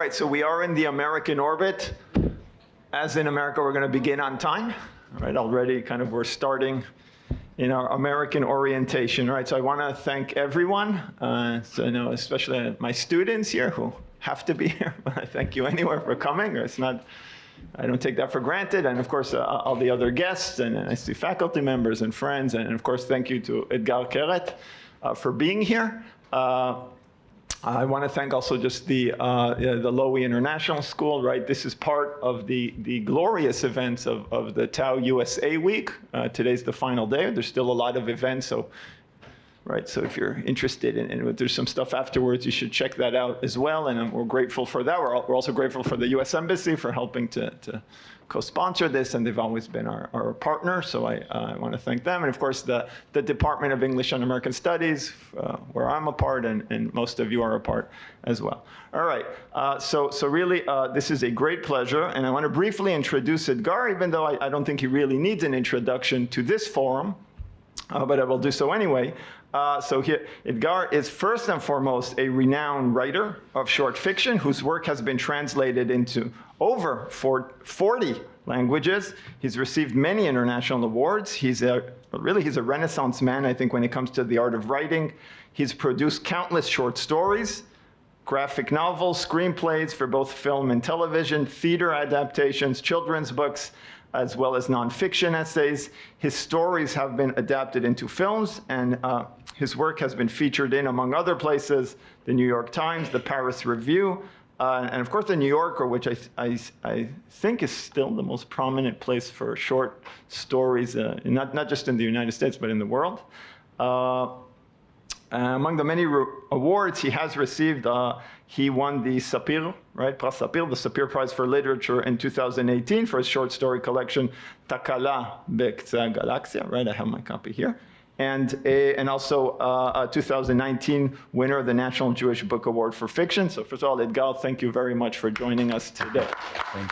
Right, so we are in the American orbit. As in America, we're going to begin on time. Right, already kind of we're starting in our American orientation. Right, so I want to thank everyone. So I know especially my students here who have to be here, but I thank you anyway for coming. It's not, I don't take that for granted. And of course, all the other guests, and I see faculty members and friends. And of course, thank you to Etgar Keret for being here. I want to thank also just the Lowy International School, right? This is part of the glorious events of the Tau USA Week. Today's the final day. There's still a lot of events, so right. So if you're interested in there's some stuff afterwards, you should check that out as well. And we're grateful for that. We're also grateful for the U.S. Embassy for helping to co-sponsor this, and they've always been our partner. So I want to thank them, and of course the Department of English and American Studies, where I'm a part, and most of you are a part as well. All right. So really, this is a great pleasure, and I want to briefly introduce Etgar, even though I don't think he really needs an introduction to this forum. But I will do so anyway. So here, Etgar is first and foremost a renowned writer of short fiction whose work has been translated into over 40 languages. He's received many international awards. He's a Renaissance man, I think, when it comes to the art of writing. He's produced countless short stories, graphic novels, screenplays for both film and television, theater adaptations, children's books, as well as nonfiction essays. His stories have been adapted into films, and his work has been featured in, among other places, the New York Times, the Paris Review, and of course the New Yorker, which I think is still the most prominent place for short stories, not just in the United States, but in the world. Among the many awards he has received, he won the Sapir, right, Pras Sapir, the Sapir Prize for Literature in 2018 for his short story collection, Takala Be'Ketze Galaxia, right, I have my copy here. And also a 2019 winner of the National Jewish Book Award for Fiction. So first of all, Etgar, thank you very much for joining us today. Thank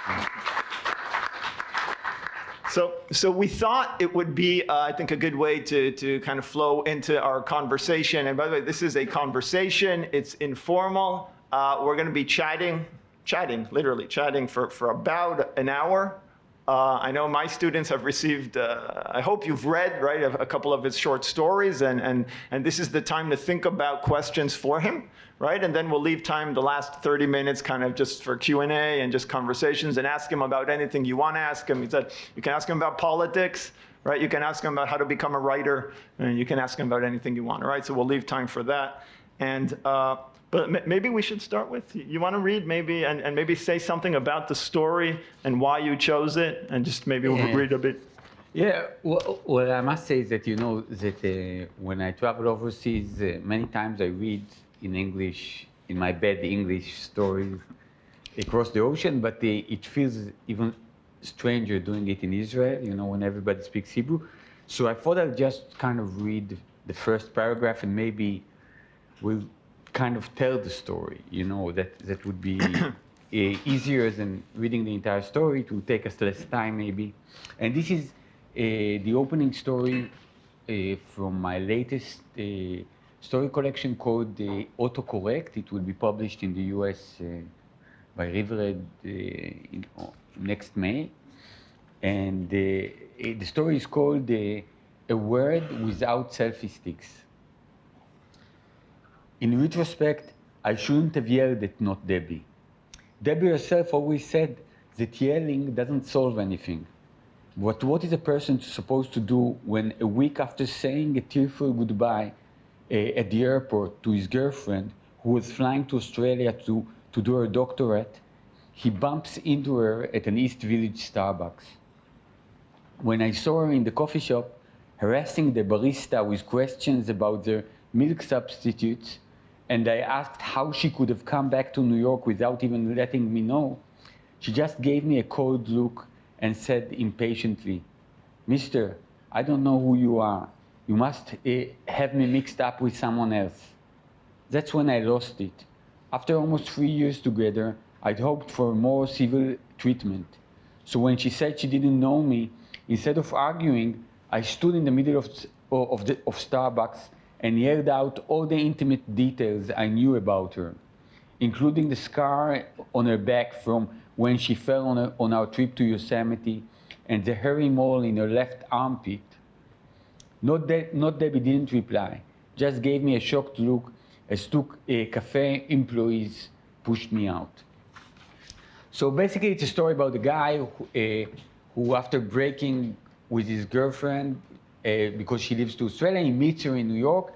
you. So we thought it would be, I think, a good way to kind of flow into our conversation. And by the way, this is a conversation. It's informal. We're going to be literally chatting for about an hour. I know my students have received, I hope you've read, right, a couple of his short stories, and this is the time to think about questions for him, right? And then we'll leave time, the last 30 minutes, kind of just for Q&A and just conversations, and ask him about anything you want to ask him. He said, you can ask him about politics, right? You can ask him about how to become a writer, and you can ask him about anything you want, all right? So we'll leave time for that. And but maybe we should start with, you want to read maybe, and maybe say something about the story and why you chose it, and just maybe we'll read a bit. Yeah, well, I must say that, you know, that when I travel overseas, many times I read in English, in my bed, English stories across the ocean, but it feels even stranger doing it in Israel, you know, when everybody speaks Hebrew. So I thought I'd just kind of read the first paragraph, and maybe we'll kind of tell the story, you know, that would be easier than reading the entire story. It will take us less time, maybe. And this is the opening story from my latest story collection called Autocorrect. It will be published in the US by Rivered next May. And the story is called A Word Without Selfie Sticks. In retrospect, I shouldn't have yelled at Not Debbie. Debbie herself always said that yelling doesn't solve anything. But what is a person supposed to do when a week after saying a tearful goodbye at the airport to his girlfriend, who was flying to Australia to do her doctorate, he bumps into her at an East Village Starbucks? When I saw her in the coffee shop, harassing the barista with questions about their milk substitutes, and I asked how she could have come back to New York without even letting me know, she just gave me a cold look and said impatiently, "Mister, I don't know who you are. You must have me mixed up with someone else." That's when I lost it. After almost 3 years together, I'd hoped for more civil treatment. So when she said she didn't know me, instead of arguing, I stood in the middle of Starbucks and yelled out all the intimate details I knew about her. including the scar on her back from when she fell on our trip to Yosemite, and the hairy mole in her left armpit. Not Debbie didn't reply, just gave me a shocked look as two cafe employees pushed me out. So basically, it's a story about the guy who after breaking with his girlfriend, because she lives to Australia, he meets her in New York.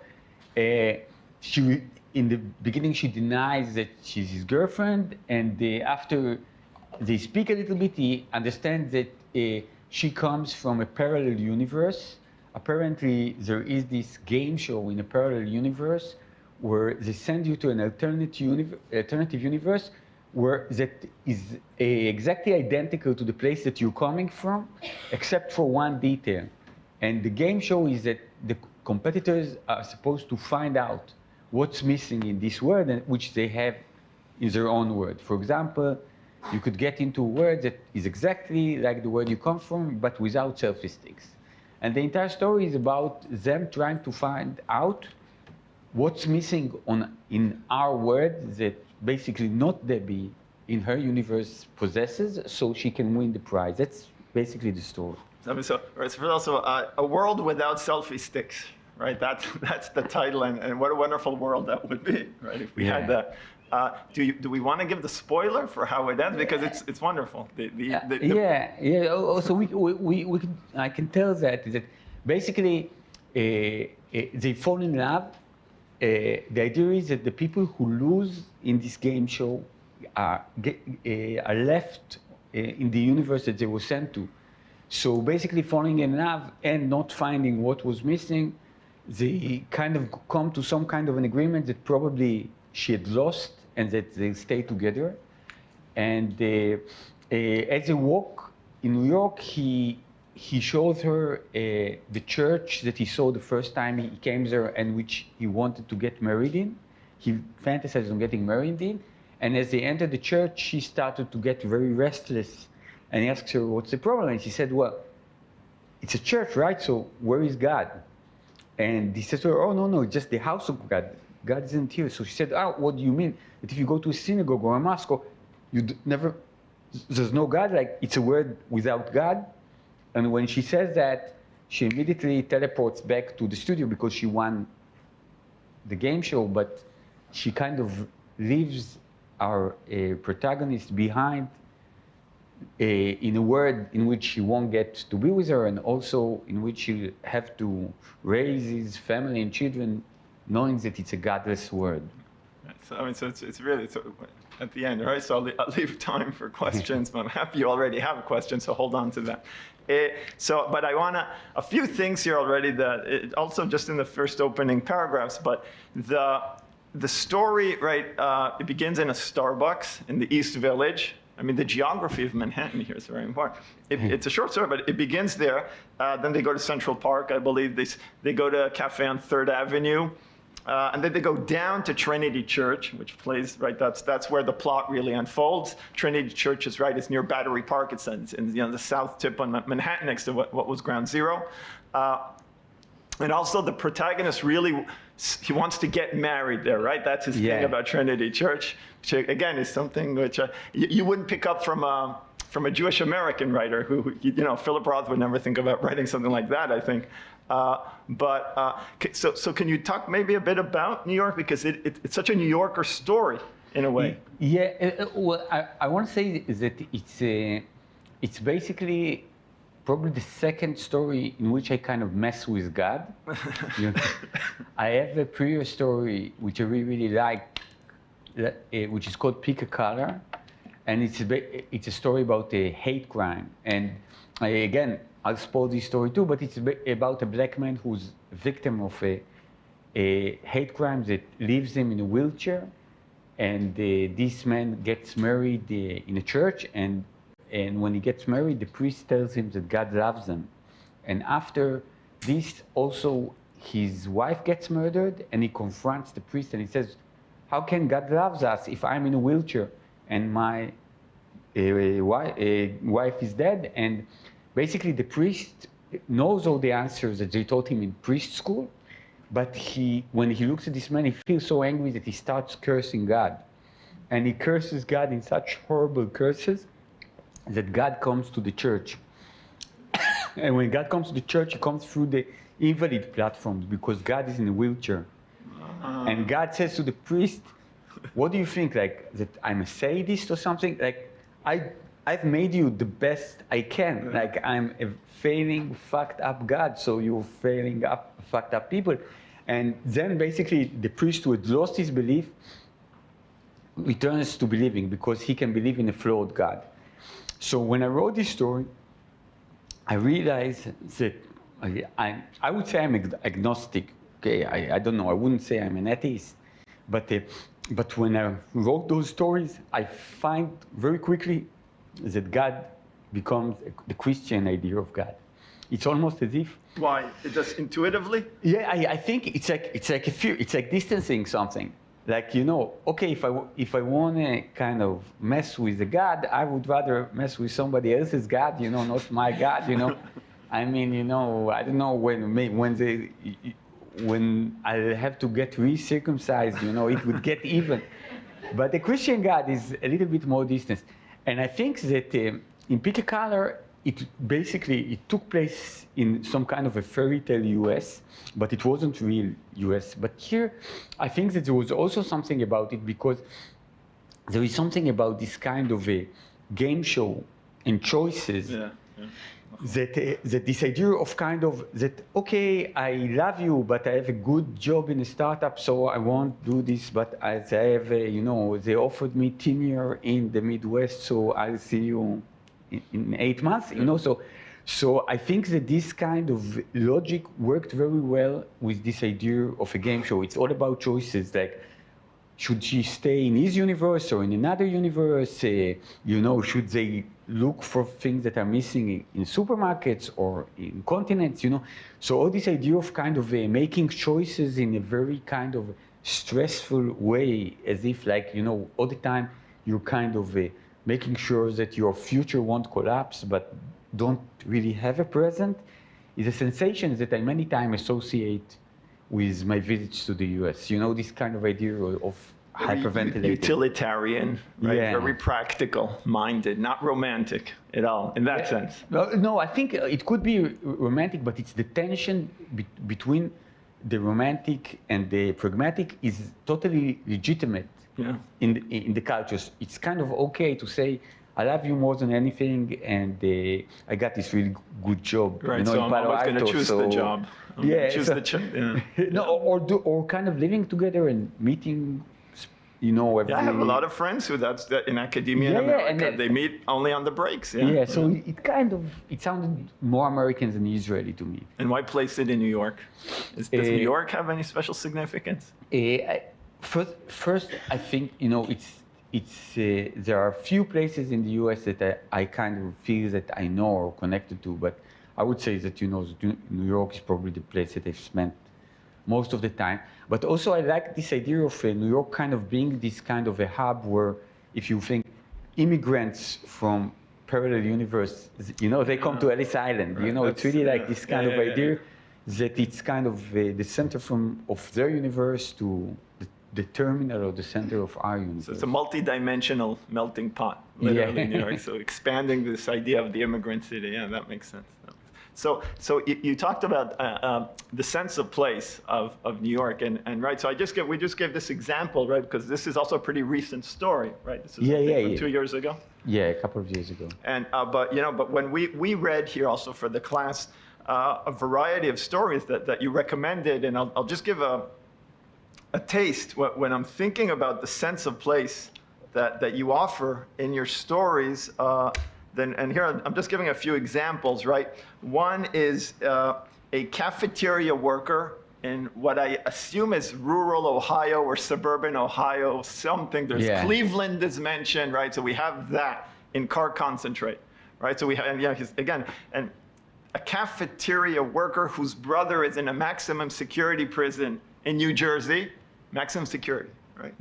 In the beginning, she denies that she's his girlfriend, and after they speak a little bit, he understands that she comes from a parallel universe. Apparently, there is this game show in a parallel universe where they send you to an alternative universe where that is exactly identical to the place that you're coming from, except for one detail. And the game show is that the competitors are supposed to find out what's missing in this word, and which they have in their own word. For example, you could get into a word that is exactly like the word you come from, but without selfie sticks. And the entire story is about them trying to find out what's missing in our word that basically not Debbie in her universe possesses, so she can win the prize. That's basically the story. So it's also a world without selfie sticks, right? That's the title, and what a wonderful world that would be, right? If we had that. Do we want to give the spoiler for how it ends, because it's wonderful. Also, I can tell that basically they fall in love. The idea is that the people who lose in this game show are left in the universe that they were sent to. So basically, falling in love and not finding what was missing, they kind of come to some kind of an agreement that probably she had lost, and that they stay together. And as they walk in New York, he shows her the church that he saw the first time he came there and which he wanted to get married in. He fantasized on getting married in. And as they entered the church, she started to get very restless. And he asks her, what's the problem? And she said, well, it's a church, right? So where is God? And he says to her, oh, no, it's just the house of God. God isn't here. So she said, oh, what do you mean? That if you go to a synagogue or a mosque, there's no God, like it's a word without God. And when she says that, she immediately teleports back to the studio because she won the game show, but she kind of leaves our protagonist behind in a world in which he won't get to be with her, and also in which he'll have to raise his family and children knowing that it's a godless world. So it's really at the end, right? So I'll leave time for questions, but I'm happy you already have a question, so hold on to that. But I want a few things here already that also just in the first opening paragraphs, but the story, right, it begins in a Starbucks in the East Village. I mean, the geography of Manhattan here is very important. It's a short story, but it begins there. Then they go to Central Park, I believe. They go to a cafe on 3rd Avenue. And then they go down to Trinity Church, which plays, right, that's where the plot really unfolds. Trinity Church is right, it's near Battery Park. It's in the south tip on Manhattan next to what was Ground Zero. And also the protagonist really, he wants to get married there, right? That's his thing about Trinity Church, which again is something which you wouldn't pick up from a Jewish American writer who, Philip Roth would never think about writing something like that, I think. So can you talk maybe a bit about New York, because it's such a New Yorker story in a way? Yeah, well, I want to say that it's basically probably the second story in which I kind of mess with God. I have a previous story which I really like, which is called Pick a Color, and it's a story about a hate crime. And again, I'll spoil this story too, but it's about a black man who's a victim of a hate crime that leaves him in a wheelchair. And this man gets married in a church, and when he gets married, the priest tells him that God loves him. And after this, also his wife gets murdered, and he confronts the priest and he says, how can God love us if I'm in a wheelchair and my wife is dead? And basically the priest knows all the answers that they taught him in priest school, but when he looks at this man, he feels so angry that he starts cursing God. and he curses God in such horrible curses that God comes to the church. And when God comes to the church, he comes through the invalid platforms because God is in a wheelchair. And God says to the priest, what do you think, like that I'm a sadist or something? Like I've made you the best I can. Like I'm a failing, fucked up God, so you're failing up, fucked up people. And then basically the priest who had lost his belief returns to believing because he can believe in a flawed God. So when I wrote this story, I realized that I would say I'm agnostic. Okay, I don't know. I wouldn't say I'm an atheist. But when I wrote those stories, I find very quickly that God becomes the Christian idea of God. It's almost as if. Why? It does intuitively? Yeah, I think it's like a fear. It's like distancing something. Like, you know, okay, if I want to kind of mess with the God, I would rather mess with somebody else's God, you know, not my God, you know. I mean, you know, I don't know when I have to get re-circumcised, you know, it would get even. But the Christian God is a little bit more distant. And I think that in Pick a Color, it took place in some kind of a fairy tale US, but it wasn't real US. But here, I think that there was also something about it because there is something about this kind of a game show and choices that this idea of kind of that, okay, I love you, but I have a good job in a startup, so I won't do this, but as I have, you know, they offered me tenure in the Midwest, so I'll see you in 8 months, you know, so I think that this kind of logic worked very well with this idea of a game show. It's all about choices, like, should she stay in his universe or in another universe? You know, should they look for things that are missing in supermarkets or in continents, you know? So all this idea of kind of making choices in a very kind of stressful way, as if like, you know, all the time you're kind of making sure that your future won't collapse, but don't really have a present, is a sensation that I many times associate with my visits to the US. You know, this kind of idea of hyperventilating. Utilitarian, right? Yeah. Very practical minded, not romantic at all, in that sense. No, I think it could be romantic, but it's the tension between the romantic and the pragmatic is totally legitimate in the cultures. It's kind of okay to say, I love you more than anything, and I got this really good job. Right, you know, so I'm always going to choose the job. Or kind of living together and meeting, you know, every... Yeah, I have a lot of friends who that's in academia in America. And they meet only on the breaks. Yeah, so it sounded more American than Israeli to me. And why place it in New York? Does New York have any special significance? First, I think, you know, there are few places in the U.S. that I kind of feel that I know or connected to, but I would say that, you know, New York is probably the place that I've spent most of the time. But also I like this idea of New York kind of being this kind of a hub where, if you think immigrants from parallel universe, you know, they come to Ellis Island. Right. You know, it's really like this kind of idea that it's kind of the center of their universe to the terminal or the center of our universe. So it's a multi-dimensional melting pot, literally, in New York. So expanding this idea of the immigrant city, that makes sense. So you talked about the sense of place of New York, and right. So we just gave this example, right, because this is also a pretty recent story, right? This is from 2 years ago. Yeah, a couple of years ago. And but when we read here also for the class a variety of stories that you recommended, and I'll just give a taste when I'm thinking about the sense of place that you offer in your stories. And here I'm just giving a few examples, right? One is a cafeteria worker in what I assume is rural Ohio or suburban Ohio, something. There's Cleveland is mentioned, right? So we have that in car concentrate, right? So we have, and a cafeteria worker whose brother is in a maximum security prison in New Jersey, maximum security, right?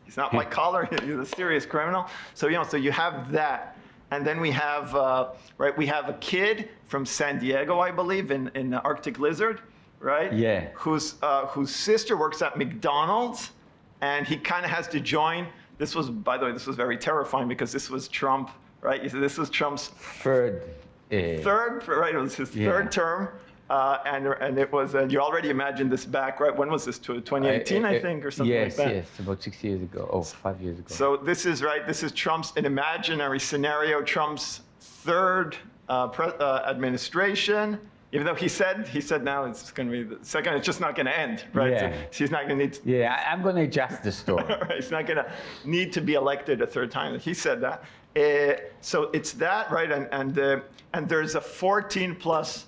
He's not white collar, he's a serious criminal. So, so you have that. And then we have, we have a kid from San Diego, I believe, in the Arctic Lizard, right? Yeah. Whose sister works at McDonald's, and he kind of has to join this was, by the way, this was very terrifying because this was Trump, right? This was Trump's Third. third, right? It was his third term. And it was, and you already imagined this back, right? When was this? 2018, I think, or something like that? Yes, about 6 years ago, or 5 years ago. So this is, right, this is Trump's, an imaginary scenario, Trump's third administration. Even though he said now it's going to be the second, it's just not going to end, right? Yeah. So he's not going to need to. Yeah, I'm going to adjust the story. Right, he's not going to need to be elected a third time. He said that. So it's that, right? And there's a 14 plus,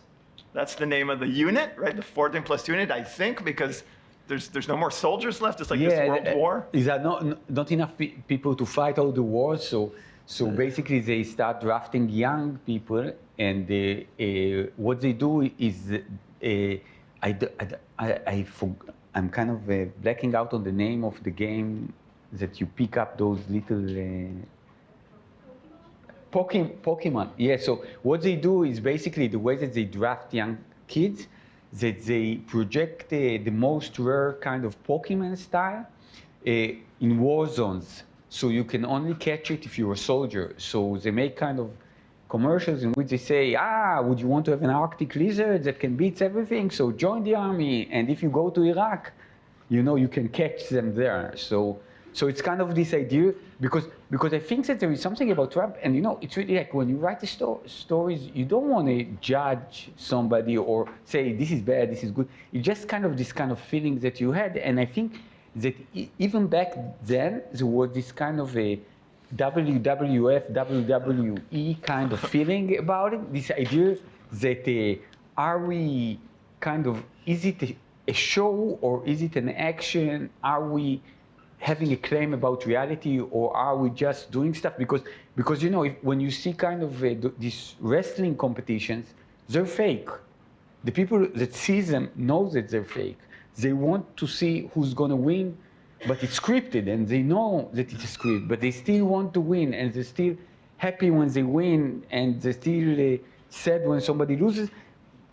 that's the name of the unit, right? The 14 plus unit, I think, because there's no more soldiers left. It's like this world war. Is that not enough people to fight all the wars? So basically, they start drafting young people, and what they do is, I'm kind of blacking out on the name of the game that you pick up those little Pokemon. Yeah. So what they do is basically the way that they draft young kids, that they project the most rare kind of Pokemon style in war zones. So you can only catch it if you're a soldier. So they make kind of commercials in which they say, would you want to have an Arctic lizard that can beat everything? So join the army. And if you go to Iraq, you can catch them there. So it's kind of this idea, because I think that there is something about Trump, and it's really like when you write the stories, you don't want to judge somebody or say this is bad, this is good. It's just kind of this kind of feeling that you had, and I think that even back then there was this kind of a WWF, WWE kind of feeling about it. This idea that are we kind of, is it a show or is it an action? Are we having a claim about reality, or are we just doing stuff? Because when you see kind of these wrestling competitions, they're fake. The people that see them know that they're fake. They want to see who's going to win, but it's scripted, and they know that it's a script, but they still want to win, and they're still happy when they win, and they're still sad when somebody loses,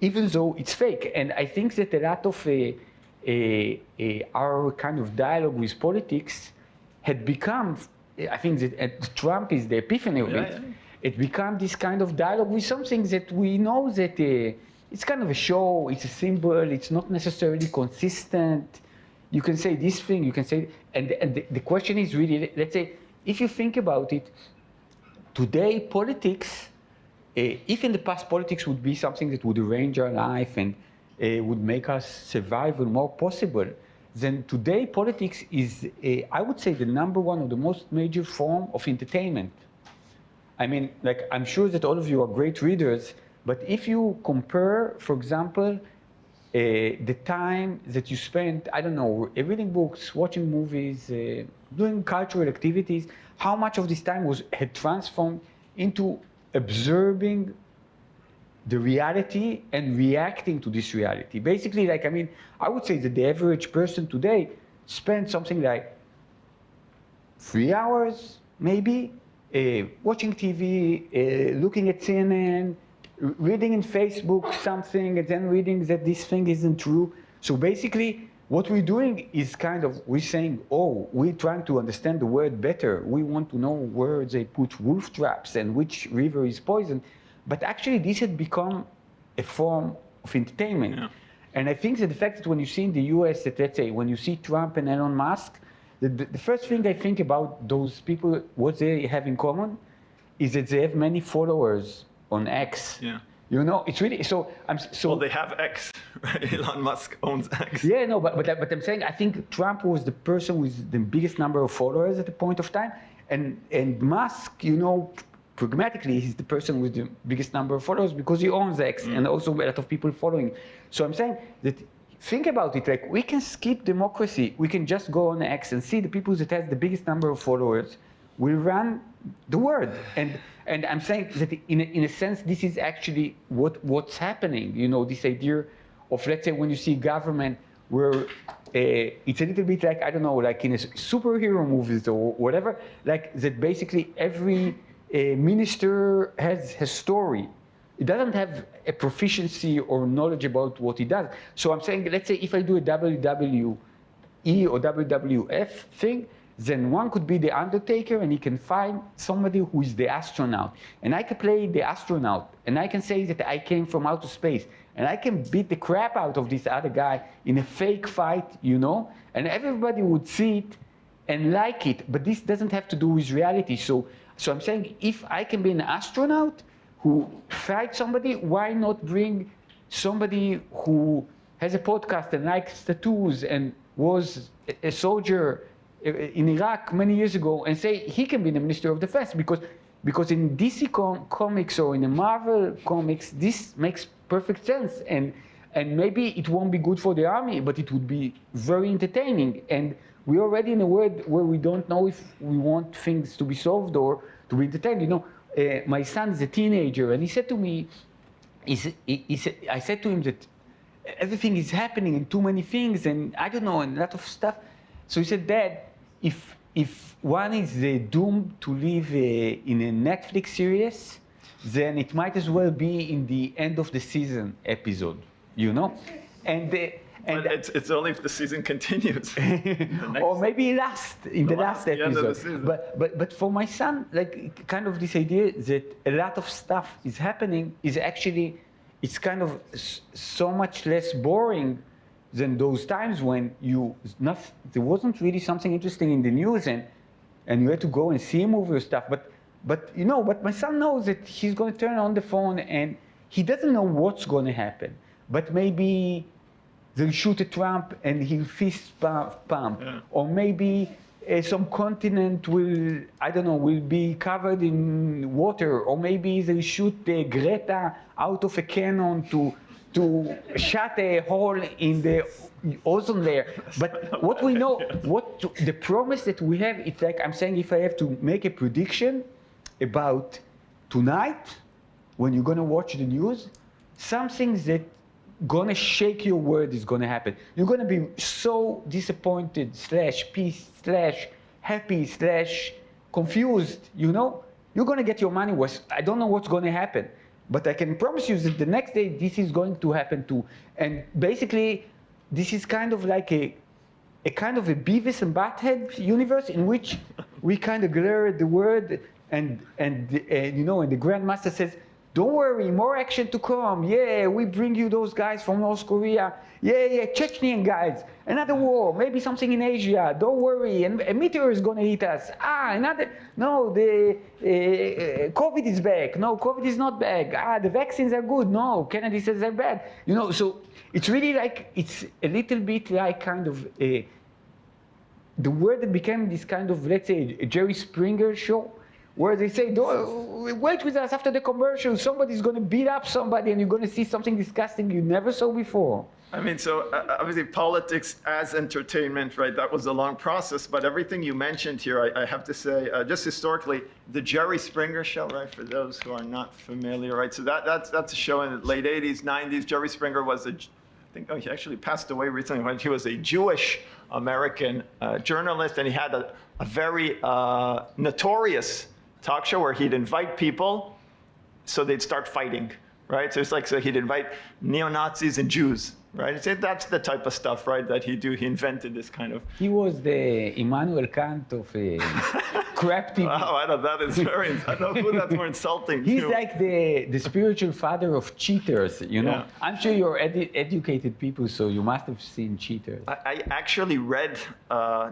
even though it's fake. And I think that a lot of our kind of dialogue with politics had become, I think that Trump is the epiphany of it. Yeah. It became this kind of dialogue with something that we know that it's kind of a show, it's a symbol, it's not necessarily consistent. You can say this thing, you can say, and the question is really, let's say, if you think about it, today politics, if in the past politics would be something that would arrange our life and would make us survival more possible, then today politics is, I would say, the number one or the most major form of entertainment. I mean, like, I'm sure that all of you are great readers, but if you compare, for example, the time that you spent, I don't know, reading books, watching movies, doing cultural activities, how much of this time had transformed into observing the reality and reacting to this reality. Basically, like, I mean, I would say that the average person today spends something like 3 hours, maybe, watching TV, looking at CNN, reading in Facebook something, and then reading that this thing isn't true. So basically, what we're doing is kind of, we're saying, we're trying to understand the world better. We want to know where they put wolf traps and which river is poisoned. But actually, this had become a form of entertainment. Yeah. And I think that the fact that when you see in the US, that let's say, when you see Trump and Elon Musk, the first thing I think about those people, what they have in common, is that they have many followers on X. Yeah. It's really, well, they have X, right? Elon Musk owns X. Yeah, no, but I'm saying, I think Trump was the person with the biggest number of followers at the point of time, and Musk, pragmatically, he's the person with the biggest number of followers because he owns X, and also a lot of people following. So I'm saying that, think about it, like, we can skip democracy. We can just go on X and see the people that has the biggest number of followers will run the world. And I'm saying that in a sense, this is actually what's happening. This idea of, let's say, when you see government where it's a little bit like, I don't know, like in a superhero movies or whatever, like that basically every minister has a story. It doesn't have a proficiency or knowledge about what he does. So I'm saying, let's say if I do a WWE or WWF thing, then one could be the undertaker and he can find somebody who is the astronaut. And I can play the astronaut and I can say that I came from outer space and I can beat the crap out of this other guy in a fake fight, you know? And everybody would see it and like it, but this doesn't have to do with reality. So I'm saying if I can be an astronaut who fights somebody, why not bring somebody who has a podcast and likes tattoos and was a soldier in Iraq many years ago and say he can be the Minister of Defense because in DC comics or in the Marvel comics, this makes perfect sense. And maybe it won't be good for the army, but it would be very entertaining. And we're already in a world where we don't know if we want things to be solved or to be entertained. You know, my son is a teenager, and he said to me, I said to him that everything is happening and too many things, and I don't know, and a lot of stuff. So he said, Dad, if one is doomed to live in a Netflix series, then it might as well be in the end of the season episode, you know? And it's only if the season continues. Or maybe in the last episode. The But for my son, like kind of this idea that a lot of stuff is happening is actually, it's kind of so much less boring than those times when there wasn't really something interesting in the news and you had to go and see a movie or stuff. But you know, but my son knows that he's going to turn on the phone and he doesn't know what's going to happen. But maybe they'll shoot at Trump and he'll fist pump. Yeah. Or maybe some continent will be covered in water. Or maybe they'll shoot Greta out of a cannon to shut a hole in the ozone layer. But what we know, the promise that we have, it's like I'm saying, if I have to make a prediction about tonight, when you're gonna watch the news, something that gonna shake your world is gonna happen. You're gonna be so disappointed / peace / happy / confused, you know? You're gonna get your money worth. I don't know what's gonna happen. But I can promise you that the next day this is going to happen too. And basically, this is kind of like a kind of a Beavis and Butthead universe in which we kind of glare at the word and you know, and the Grandmaster says, don't worry, more action to come. Yeah, we bring you those guys from North Korea. Yeah, Chechnyan guys. Another war, maybe something in Asia. Don't worry, and a meteor is going to hit us. No, the COVID is back. No, COVID is not back. The vaccines are good. No, Kennedy says they're bad. You know, so it's really like, it's a little bit like kind of the word that became this kind of, let's say, a Jerry Springer show, where they say, wait with us after the commercial, somebody's going to beat up somebody and you're going to see something disgusting you never saw before. I mean, so obviously politics as entertainment, right? That was a long process, but everything you mentioned here, I have to say, just historically, the Jerry Springer show, right? For those who are not familiar, right? So that's a show in the late 80s, 90s. Jerry Springer was he actually passed away recently when he was a Jewish American journalist, and he had a very notorious talk show where he'd invite people so they'd start fighting, right? So it's like, so he'd invite neo-Nazis and Jews, right? So that's the type of stuff, right, that he'd do. He invented this kind of... He was the Immanuel Kant of crap TV. Wow, I know, that is very... I don't know who that's more insulting He's to. like the spiritual father of cheaters, you know? Yeah. I'm sure you're educated people, so you must have seen cheaters. I actually read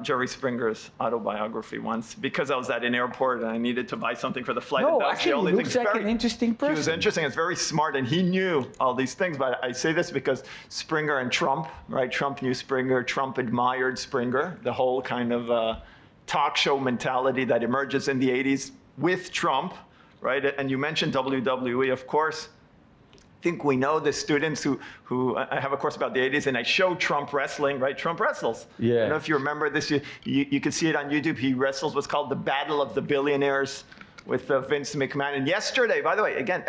Jerry Springer's autobiography once because I was at an airport and I needed to buy something for the flight. No, and that was actually, the only he looks thing. like an interesting person. He was interesting. It's very smart, and he knew all these things. But I say this because Springer and Trump, right? Trump knew Springer. Trump admired Springer. The whole kind of talk show mentality that emerges in the 80s with Trump, right? And you mentioned WWE, of course. I think we know the students who I have a course about the 80s, and I show Trump wrestling, right? Trump wrestles. Yeah. I don't know if you remember this. You can see it on YouTube. He wrestles what's called the Battle of the Billionaires with Vince McMahon. And yesterday, by the way, again,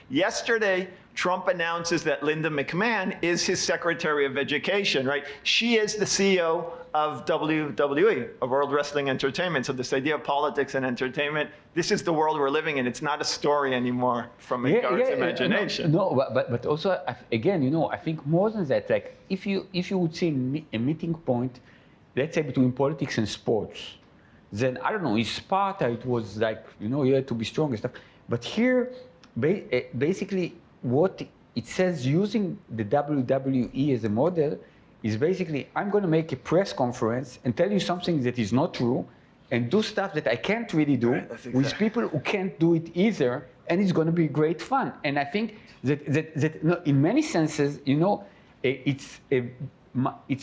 yesterday, Trump announces that Linda McMahon is his Secretary of Education, right? She is the CEO of WWE, of World Wrestling Entertainment. So this idea of politics and entertainment, this is the world we're living in. It's not a story anymore from Etgar's imagination. No, but also, again, you know, I think more than that, like if you would see a meeting point, let's say between politics and sports, then I don't know, in Sparta it was like, you know, you had to be strong and stuff. But here, basically, what it says using the WWE as a model is basically, I'm going to make a press conference and tell you something that is not true and do stuff that I can't really do with people who can't do it either, and it's going to be great fun. And I think that no, in many senses, you know, it's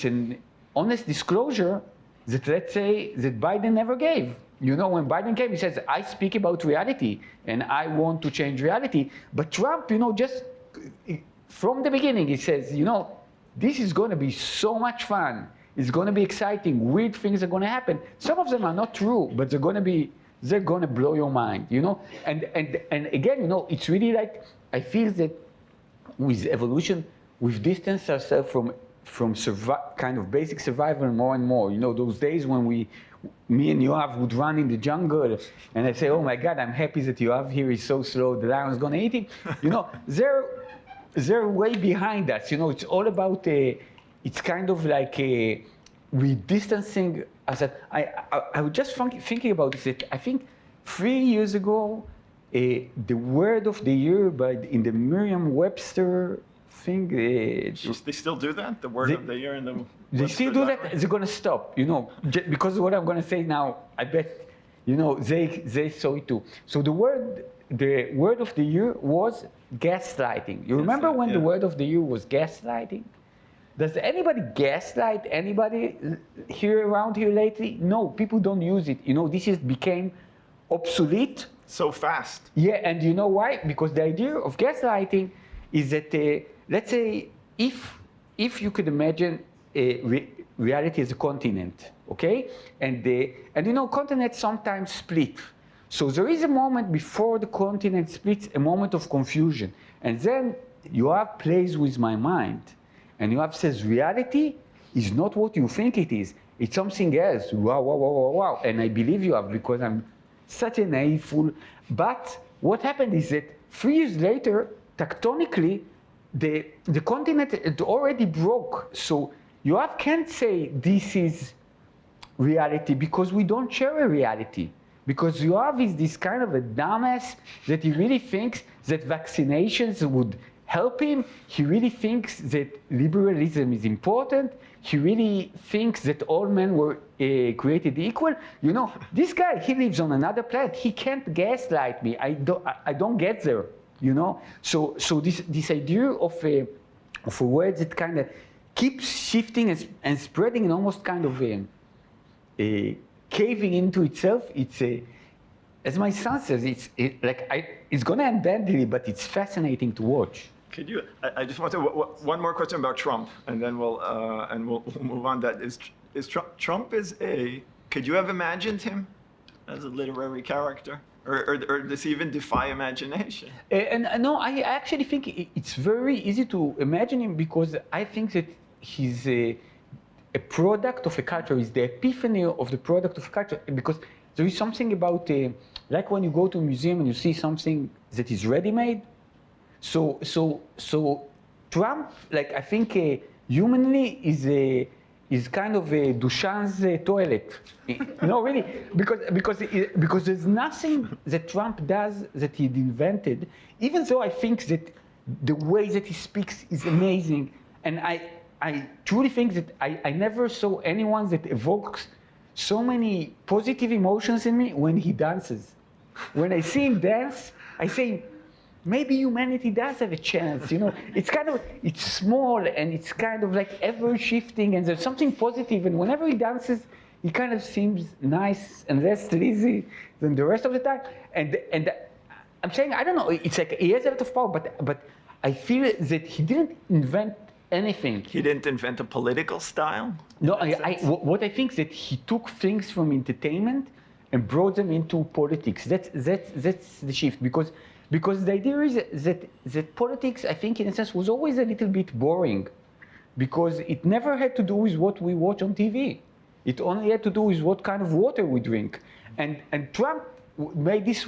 an honest disclosure that, let's say, that Biden never gave. You know, when Biden came, he says, I speak about reality and I want to change reality. But Trump, you know, just from the beginning, he says, you know, this is going to be so much fun. It's going to be exciting. Weird things are going to happen. Some of them are not true, but they're going to blow your mind, you know? And again, you know, it's really like, I feel that with evolution, we've distanced ourselves from kind of basic survival more and more. You know, those days when me and Yoav would run in the jungle, and I say, oh my God, I'm happy that Yoav here is so slow, the lion's gonna eat him. You know, they're way behind us. You know, it's all about, it's kind of like we distancing us. I was just thinking about this, that I think 3 years ago, the word of the year in the Merriam-Webster thing. They still do that? The word of the year in the They still do that? They're going to stop, you know, because what I'm going to say now, I bet, you know, they saw it too. So the word of the year was gaslighting. You remember when the word of the year was gaslighting? Does anybody gaslight anybody around here lately? No, people don't use it. You know, this became obsolete. So fast. Yeah, and you know why? Because the idea of gaslighting is that, let's say, if you could imagine reality as a continent, okay? And you know, continents sometimes split. So there is a moment before the continent splits, a moment of confusion. And then Yoav plays with my mind. And Yoav says, reality is not what you think it is. It's something else. Wow, wow, wow, wow, wow. And I believe Yoav because I'm such a naive fool. But what happened is that 3 years later, tectonically, the continent had already broke. So Yoav can't say this is reality because we don't share a reality. Because Yoav is this kind of a dumbass that he really thinks that vaccinations would help him. He really thinks that liberalism is important. He really thinks that all men were created equal. You know, this guy, he lives on another planet. He can't gaslight me. I don't get there, you know? So this idea of a word that kind of keeps shifting and spreading and almost kind of caving into itself, as my son says, it's going to end badly, but it's fascinating to watch. Could you? I just want to one more question about Trump, and then we'll move on. That is Trump is a. Could you have imagined him as a literary character, or does he even defy imagination? And no, I actually think it's very easy to imagine him because I think that he's a product of a culture. He's the epiphany of the product of culture because there is something about like when you go to a museum and you see something that is ready-made. So Trump, like I think humanly is kind of a Duchamp's toilet. No, really, because there's nothing that Trump does that he invented. Even though I think that the way that he speaks is amazing, and I truly think that I never saw anyone that evokes so many positive emotions in me when he dances. When I see him dance, I say, maybe humanity does have a chance, you know. It's small and it's kind of like ever shifting and there's something positive, and whenever he dances, he kind of seems nice and less sleazy than the rest of the time. And I'm saying, I don't know, it's like he has a lot of power, but I feel that he didn't invent anything. He didn't invent a political style? No, what I think is that he took things from entertainment and brought them into politics. That's the shift, because the idea is that politics, I think, in a sense, was always a little bit boring, because it never had to do with what we watch on TV. It only had to do with what kind of water we drink. And Trump made this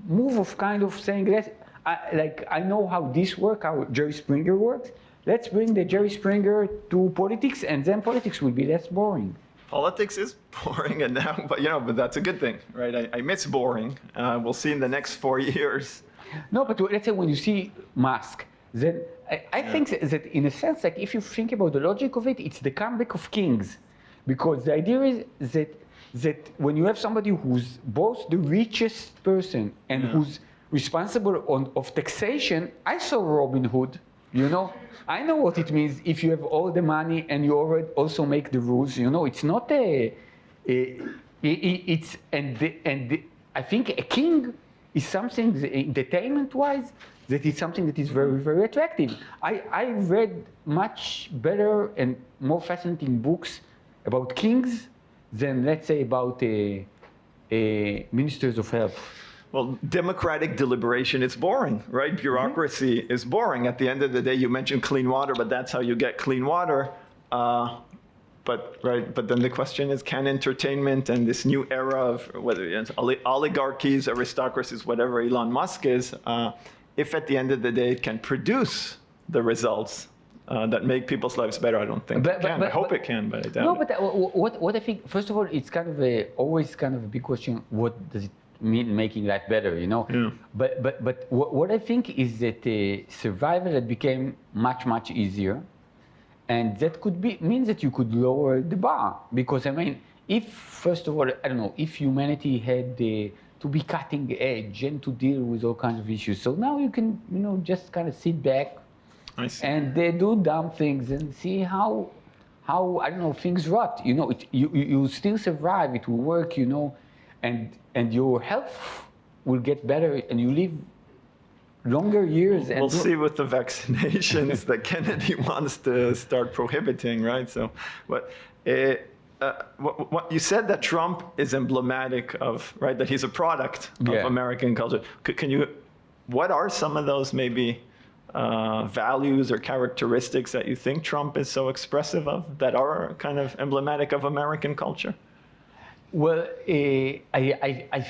move of kind of saying, I know how this works, how Jerry Springer works. Let's bring the Jerry Springer to politics, and then politics will be less boring. politics is boring, and now, but that's a good thing, right? I miss boring. We'll see in the next 4 years. No, but let's say when you see Musk, then I think that in a sense, like if you think about the logic of it, it's the comeback of kings, because the idea is that when you have somebody who's both the richest person and who's responsible of taxation. I saw Robin Hood, I know what it means if you have all the money and you already also make the rules. It's not I think a king is something entertainment-wise that is something that is very, very attractive. I read much better and more fascinating books about kings than, let's say, about ministers of health. Well, democratic deliberation is boring, right? Bureaucracy is boring. At the end of the day, you mentioned clean water, but that's how you get clean water. But then the question is, can entertainment and this new era of whether it's oligarchies, aristocracies, whatever Elon Musk is, if at the end of the day it can produce the results that make people's lives better, I don't think it can. I hope it can, but I doubt it. No, but what I think, first of all, it's kind of always kind of a big question. What does it mean making life better? Yeah. But what I think is that survival had became much easier. And that could mean that you could lower the bar. Because, I mean, if, first of all, I don't know, if humanity had to be cutting edge and to deal with all kinds of issues. So now you can, just kind of sit back and do dumb things and see how I don't know, things rot. You still survive, it will work, and your health will get better and you live longer years. We'll see with the vaccinations that Kennedy wants to start prohibiting, right? So, what you said that Trump is emblematic of, right? That he's a product of American culture. What are some of those maybe values or characteristics that you think Trump is so expressive of that are kind of emblematic of American culture? Well, I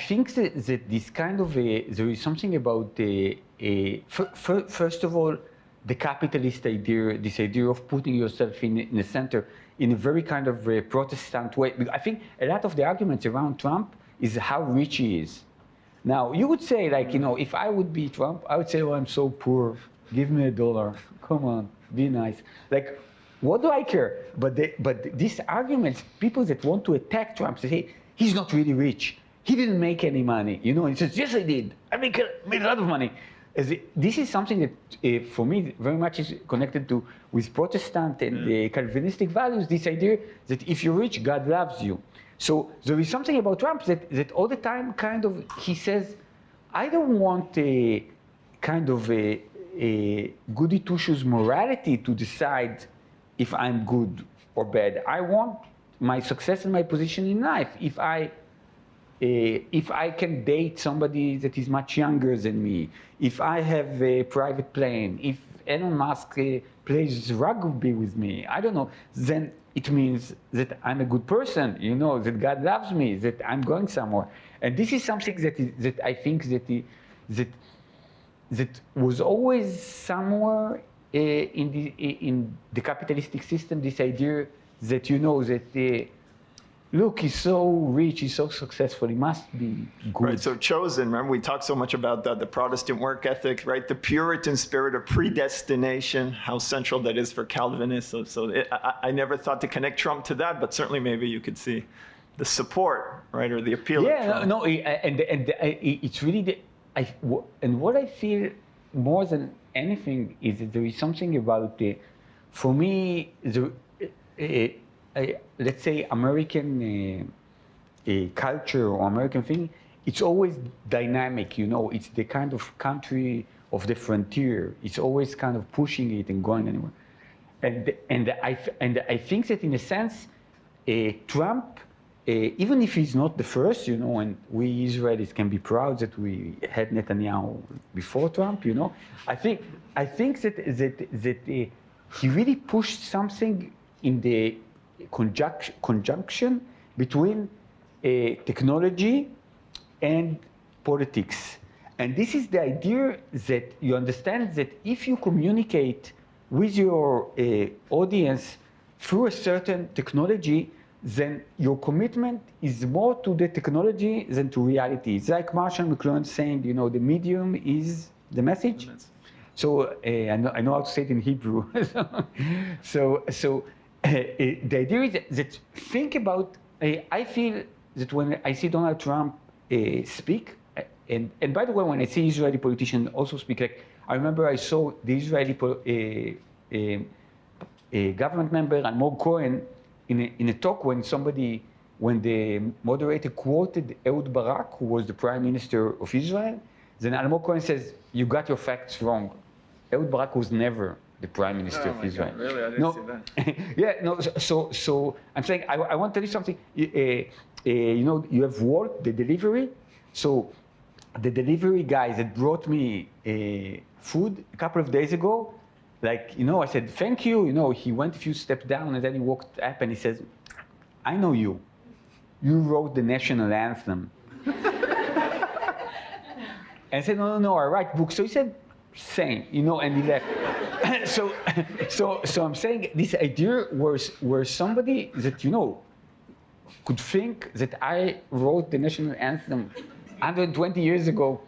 think that this kind of there is something about first of all, the capitalist idea, this idea of putting yourself in the center in a very kind of Protestant way. I think a lot of the arguments around Trump is how rich he is. Now, you would say, like, if I would be Trump, I would say, oh, I'm so poor. Give me $1. Come on, be nice. Like, what do I care? But these arguments, people that want to attack Trump, they say, he's not really rich. He didn't make any money. And he says, yes, I did. I made a lot of money. This is something that, for me, very much is connected with Protestant and Calvinistic values, this idea that if you're rich, God loves you. So there is something about Trump that all the time kind of, he says, I don't want a kind of a goody two-shoes morality to decide if I'm good or bad. I want my success and my position in life. If I can date somebody that is much younger than me, if I have a private plane, if Elon Musk plays rugby with me, I don't know, then it means that I'm a good person, that God loves me, that I'm going somewhere. And this is something that I think that was always somewhere in the capitalistic system, this idea that, that look, he's so rich, he's so successful, he must be good. Right, so chosen, remember we talked so much about the Protestant work ethic, right? The Puritan spirit of predestination, how central that is for Calvinists. I never thought to connect Trump to that, but certainly maybe you could see the support, right, or the appeal of Trump. It's really, and what I feel more than anything is that there is something about, for me, let's say American culture or American thing, it's always dynamic, it's the kind of country of the frontier. It's always kind of pushing it and going anywhere. And I think that in a sense, Trump, even if he's not the first, and we Israelis can be proud that we had Netanyahu before Trump, I think that he really pushed something in the conjunction between technology and politics. And this is the idea that you understand that if you communicate with your audience through a certain technology, then your commitment is more to the technology than to reality. It's like Marshall McLuhan saying, you know, the medium is the message. So I know how to say it in Hebrew. The idea is that think about, I feel that when I see Donald Trump speak, and by the way, when I see Israeli politicians also speak, like I remember I saw the Israeli government member Almog Cohen in a talk when the moderator quoted Ehud Barak, who was the prime minister of Israel, then Almog Cohen says, "You got your facts wrong. Ehud Barak was never the prime minister of Israel." God, really? I didn't see that. Yeah, no. So I'm saying I want to tell you something. You know, you have Walt, the delivery. So the delivery guys that brought me food a couple of days ago, like, you know, I said, thank you. You know, he went a few steps down and then he walked up and he says, I know you. You wrote the national anthem. And I said, no, I write books. So he said, same, you know, and he left. so I'm saying this idea where somebody that, you know, could think that I wrote the national anthem 120 years ago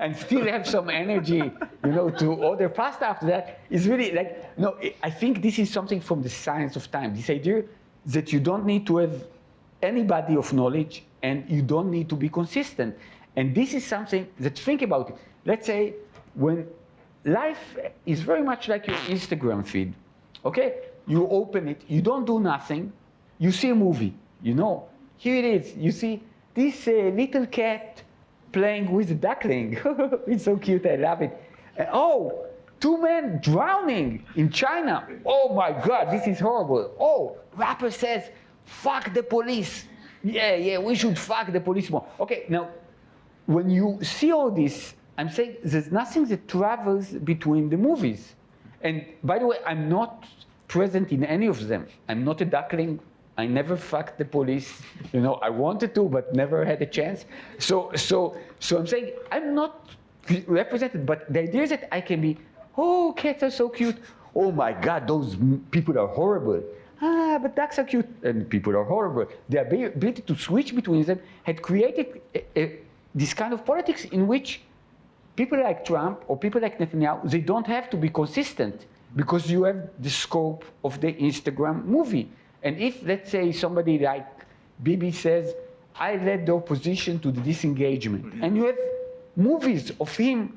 and still have some energy, you know, to order pasta after that is really like, no, I think this is something from the science of time. This idea that you don't need to have any body of knowledge and you don't need to be consistent. And this is something that, think about it. Let's say when life is very much like your Instagram feed, okay? You open it, you don't do nothing, you see a movie, you know. Here it is, you see this little cat playing with a duckling. It's so cute, I love it. Oh, 2 men drowning in China. Oh my God, this is horrible. Oh, rapper says, fuck the police. Yeah, we should fuck the police more. Okay, now, when you see all this, I'm saying there's nothing that travels between the movies. And by the way, I'm not present in any of them. I'm not a duckling. I never fucked the police. You know, I wanted to, but never had a chance. So I'm saying I'm not represented, but the idea is that I can be, oh, cats are so cute. Oh my God, those people are horrible. Ah, but ducks are cute, and people are horrible. The ability to switch between them had created this kind of politics in which people like Trump or people like Netanyahu, they don't have to be consistent because you have the scope of the Instagram movie. And if, let's say, somebody like Bibi says, I led the opposition to the disengagement, and you have movies of him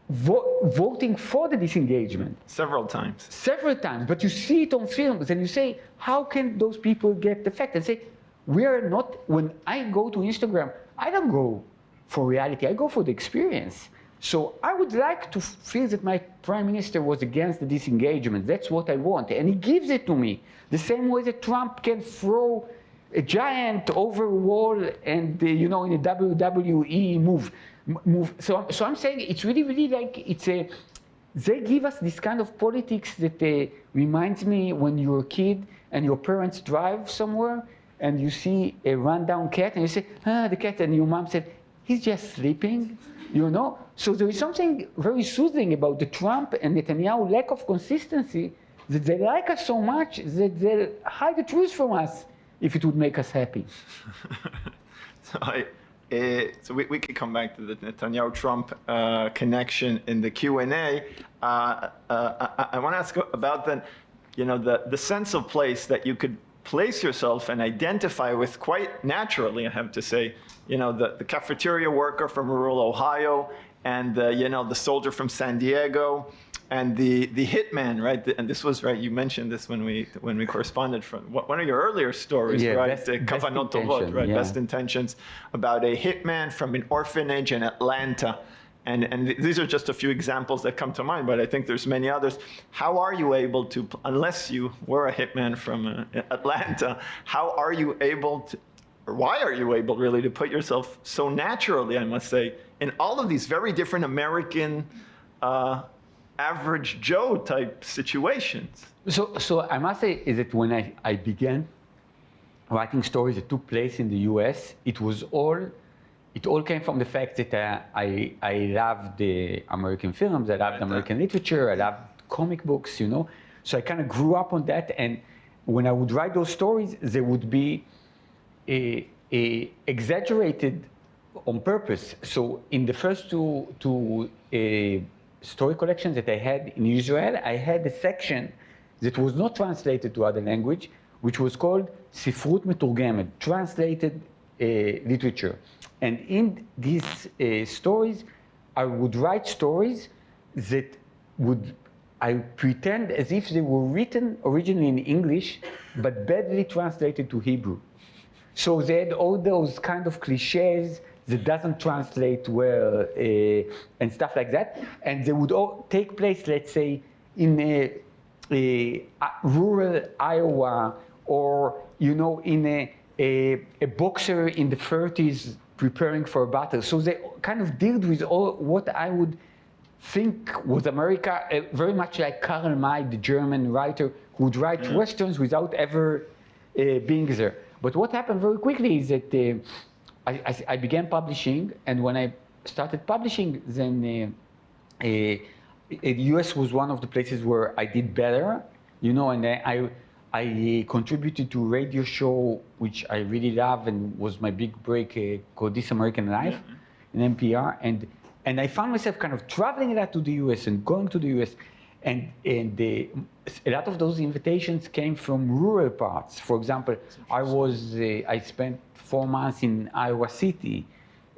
voting for the disengagement. Several times. Several times, but you see it on films, and you say, how can those people get the fact? And say, we are not, when I go to Instagram, I don't go for reality, I go for the experience. So I would like to feel that my prime minister was against the disengagement. That's what I want. And he gives it to me. The same way that Trump can throw a giant over a wall and, you know, in a WWE move. So I'm saying it's really like, they give us this kind of politics that reminds me when you're a kid and your parents drive somewhere and you see a rundown cat and you say, the cat, and your mom said, he's just sleeping. You know, so there is something very soothing about the Trump and Netanyahu lack of consistency, that they like us so much that they'll hide the truth from us if it would make us happy. So we could come back to the Netanyahu-Trump connection in the Q&A. I want to ask about the sense of place that you could place yourself and identify with quite naturally, I have to say. You know, the cafeteria worker from rural Ohio, and the soldier from San Diego, and the hitman, right? And this was right. You mentioned this when we corresponded from one of your earlier stories, yeah, right? Kavanot Tovot, right? Yeah. Best intentions, about a hitman from an orphanage in Atlanta. And these are just a few examples that come to mind, but I think there's many others. How are you able to, unless you were a hitman from Atlanta, how are you able to, or why are you able really to put yourself so naturally, I must say, in all of these very different American average Joe type situations? So I must say is that when I began writing stories that took place in the US, it all came from the fact that I loved the American films, I loved American literature, I loved comic books, you know. So I kind of grew up on that, and when I would write those stories, they would be exaggerated on purpose. So in the first two story collections that I had in Israel, I had a section that was not translated to other language, which was called Sifrut Meturgemet, translated literature. And in these stories, I would write stories that I pretend as if they were written originally in English, but badly translated to Hebrew. So they had all those kind of cliches that doesn't translate well and stuff like that. And they would all take place, let's say, in a rural Iowa, or in a boxer in the 30s preparing for a battle. So they kind of dealt with all what I would think was America, very much like Karl May, the German writer, who would write Westerns without ever being there. But what happened very quickly is that I began publishing, and when I started publishing, then the US was one of the places where I did better, and I contributed to a radio show which I really love and was my big break, called This American Life in NPR, and I found myself kind of traveling a lot to the US and going to the US, and a lot of those invitations came from rural parts. For example, I spent 4 months in Iowa City.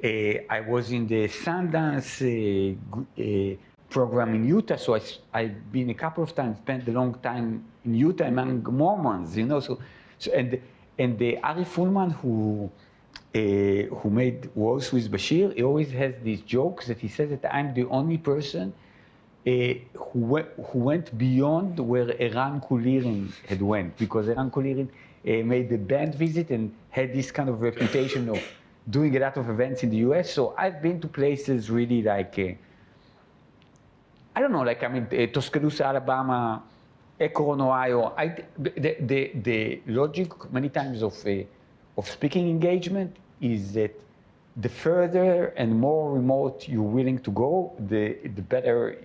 I was in the Sundance program in Utah, so I've been a couple of times, spent a long time in Utah among Mormons, and Ari Fulman, who made Wars with Bashir, he always has these jokes that he says that I'm the only person who went beyond where Eran Kulirin had went, because Eran Kulirin made the band visit and had this kind of reputation of doing a lot of events in the US. So I've been to places really like, Tuscaloosa, Alabama, Akron, Ohio. The logic many times of speaking engagement is that the further and more remote you're willing to go, the better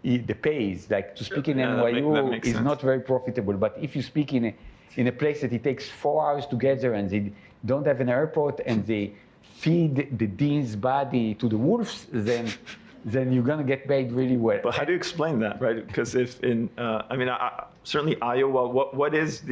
the pay is. Like to speak in NYU is not very profitable, but if you speak in a place that it takes 4 hours to get there and they don't have an airport and they feed the dean's body to the wolves, then you're going to get paid really well. But how do you explain that, right? Because if certainly Iowa, what is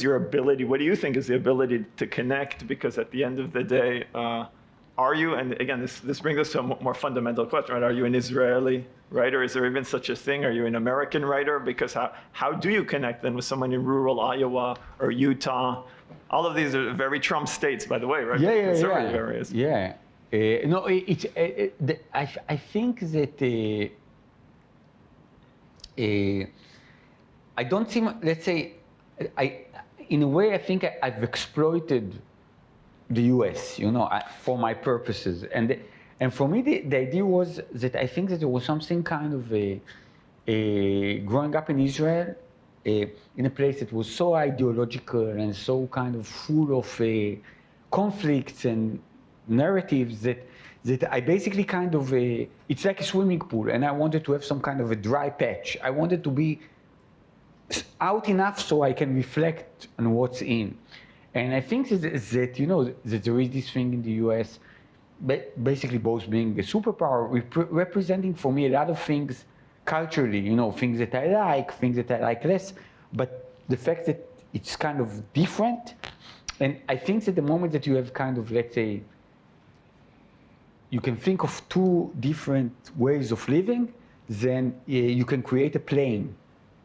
your ability? What do you think is the ability to connect? Because at the end of the day, are you? And again, this brings us to a more fundamental question, right? Are you an Israeli writer? Is there even such a thing? Are you an American writer? Because how do you connect then with someone in rural Iowa or Utah? All of these are very Trump states, by the way, right? Conservative areas. Yeah. No, I think that I don't see, let's say, in a way, I think I've exploited the US, for my purposes. And for me, the idea was that I think that there was something kind of growing up in Israel, in a place that was so ideological and so kind of full of conflicts and narratives that I basically kind of, it's like a swimming pool, and I wanted to have some kind of a dry patch. I wanted to be out enough so I can reflect on what's in. And I think that that there is this thing in the US, basically both being a superpower, representing for me a lot of things culturally, things that I like, things that I like less, but the fact that it's kind of different. And I think that the moment that you have kind of, let's say, you can think of 2 different ways of living, then you can create a plane.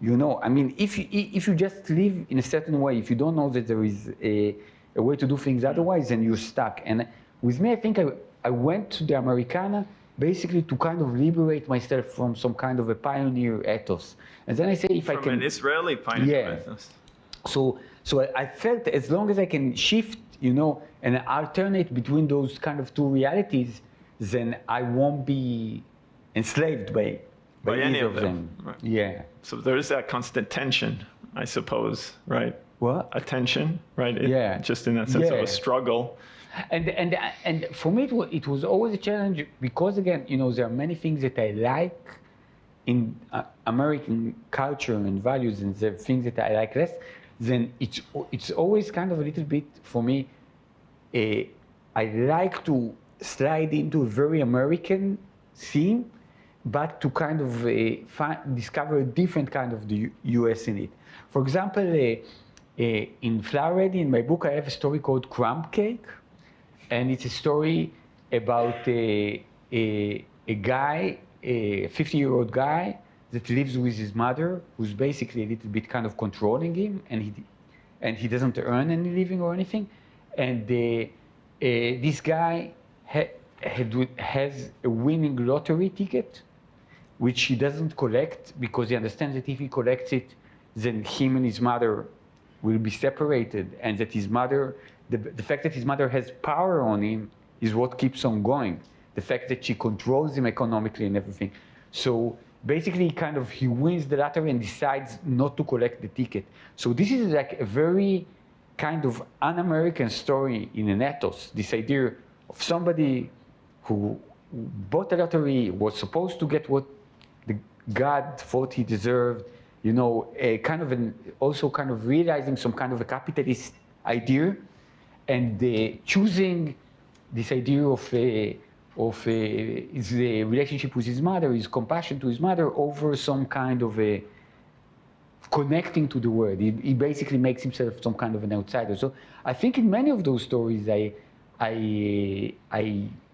If you just live in a certain way, if you don't know that there is a way to do things otherwise, then you're stuck. And with me, I think I went to the Americana basically to kind of liberate myself from some kind of a pioneer ethos. And then I say, if I can... From an Israeli pioneer ethos. So I felt as long as I can shift, and alternate between those kind of 2 realities, then I won't be enslaved by any either of them. Right. Yeah. So there is that constant tension, I suppose, right? What? A tension, right? Yeah. Just in that sense of a struggle. And for me, it was always a challenge because, again, there are many things that I like in American culture and values, and the things that I like less. then it's always kind of a little bit for me. I like to slide into a very American theme, but to kind of discover a different kind of the U.S. in it. For example, in Flower Ready, in my book, I have a story called Crumb Cake, and it's a story about a guy, a 50-year-old guy that lives with his mother, who's basically a little bit kind of controlling him, and he doesn't earn any living or anything, and this guy has a winning lottery ticket, which he doesn't collect because he understands that if he collects it, then him and his mother will be separated, and that his mother, the fact that his mother has power on him is what keeps on going. The fact that she controls him economically and everything. So basically, he wins the lottery and decides not to collect the ticket. So this is like a very kind of un-American story in an ethos. This idea of somebody who bought the lottery, was supposed to get what the God thought he deserved, also realizing some kind of a capitalist idea, and choosing this idea of his relationship with his mother, his compassion to his mother, over some kind of a connecting to the world. He basically makes himself some kind of an outsider. So I think in many of those stories, I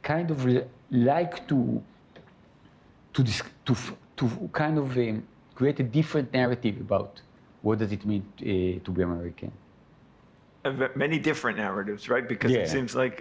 kind of like to kind of create a different narrative about what does it mean to be American. Many different narratives, right? Because it seems like,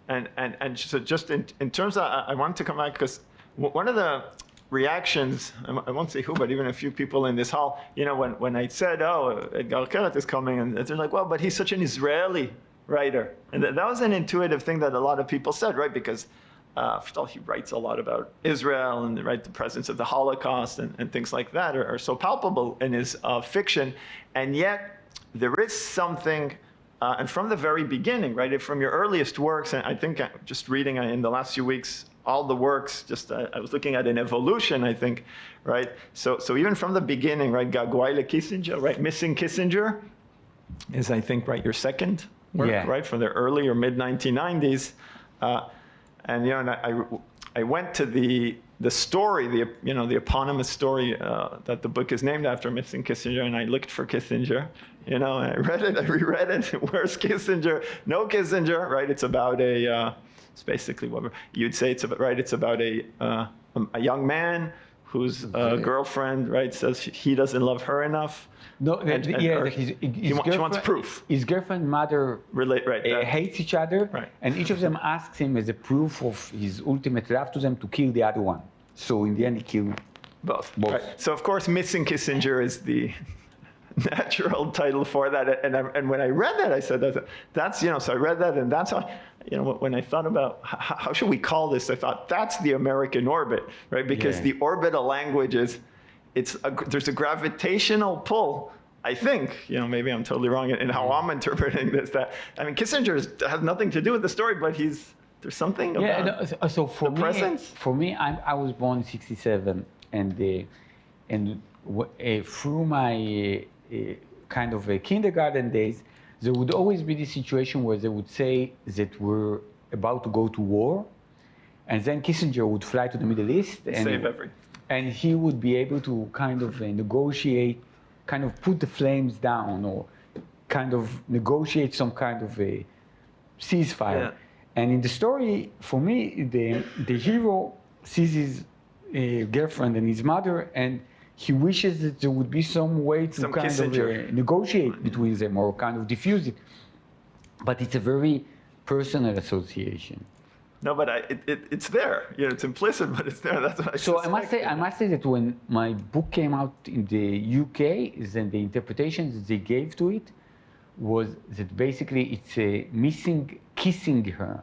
and so just in terms of, I wanted to come back because one of the reactions, I won't say who, but even a few people in this hall, when I said, oh, Etgar Keret is coming, and they're like, well, but he's such an Israeli writer. And that was an intuitive thing that a lot of people said, right? Because first of all, he writes a lot about Israel, and the presence of the Holocaust and things like that are so palpable in his fiction. And yet there is something, and from the very beginning, right, from your earliest works, and I think just reading in the last few weeks, all the works, I was looking at an evolution, I think, right? So even from the beginning, right, Gagwai Kissinger, right, Missing Kissinger is, I think, right, your second work, right, from the early or mid-1990s. And I went to the story, the eponymous story that the book is named after, Missing Kissinger, and I looked for Kissinger, and I read it, I reread it. Where's Kissinger? No Kissinger, right? It's about it's basically what you'd say. It's about a young man whose girlfriend, right, says he doesn't love her enough. No, she wants proof. His girlfriend and mother hates each other, right. And each of them asks him as a proof of his ultimate love to them to kill the other one. So in the end, he killed both. Right. So of course, Missing Kissinger is the natural title for that. And when I read that, I said, that's so I read that, and that's how, when I thought about how should we call this, I thought that's the American orbit, right? Because the orbital language is, there's a gravitational pull, I think, maybe I'm totally wrong in how I'm interpreting this, Kissinger has nothing to do with the story, but there's something about so for the presence. For me, I was born in '67, and through my kind of kindergarten days, there would always be this situation where they would say that we're about to go to war, and then Kissinger would fly to the Middle East and he would be able to kind of negotiate, kind of put the flames down, or kind of negotiate some kind of a ceasefire. Yeah. And in the story, for me, the hero sees his girlfriend and his mother, and he wishes that there would be some way to kind of negotiate between them or kind of diffuse it. But it's a very personal association. No, but it's there. It's implicit, but it's there. That's what I So I must say that when my book came out in the UK, then the interpretation that they gave to it was that basically it's missing kissing her.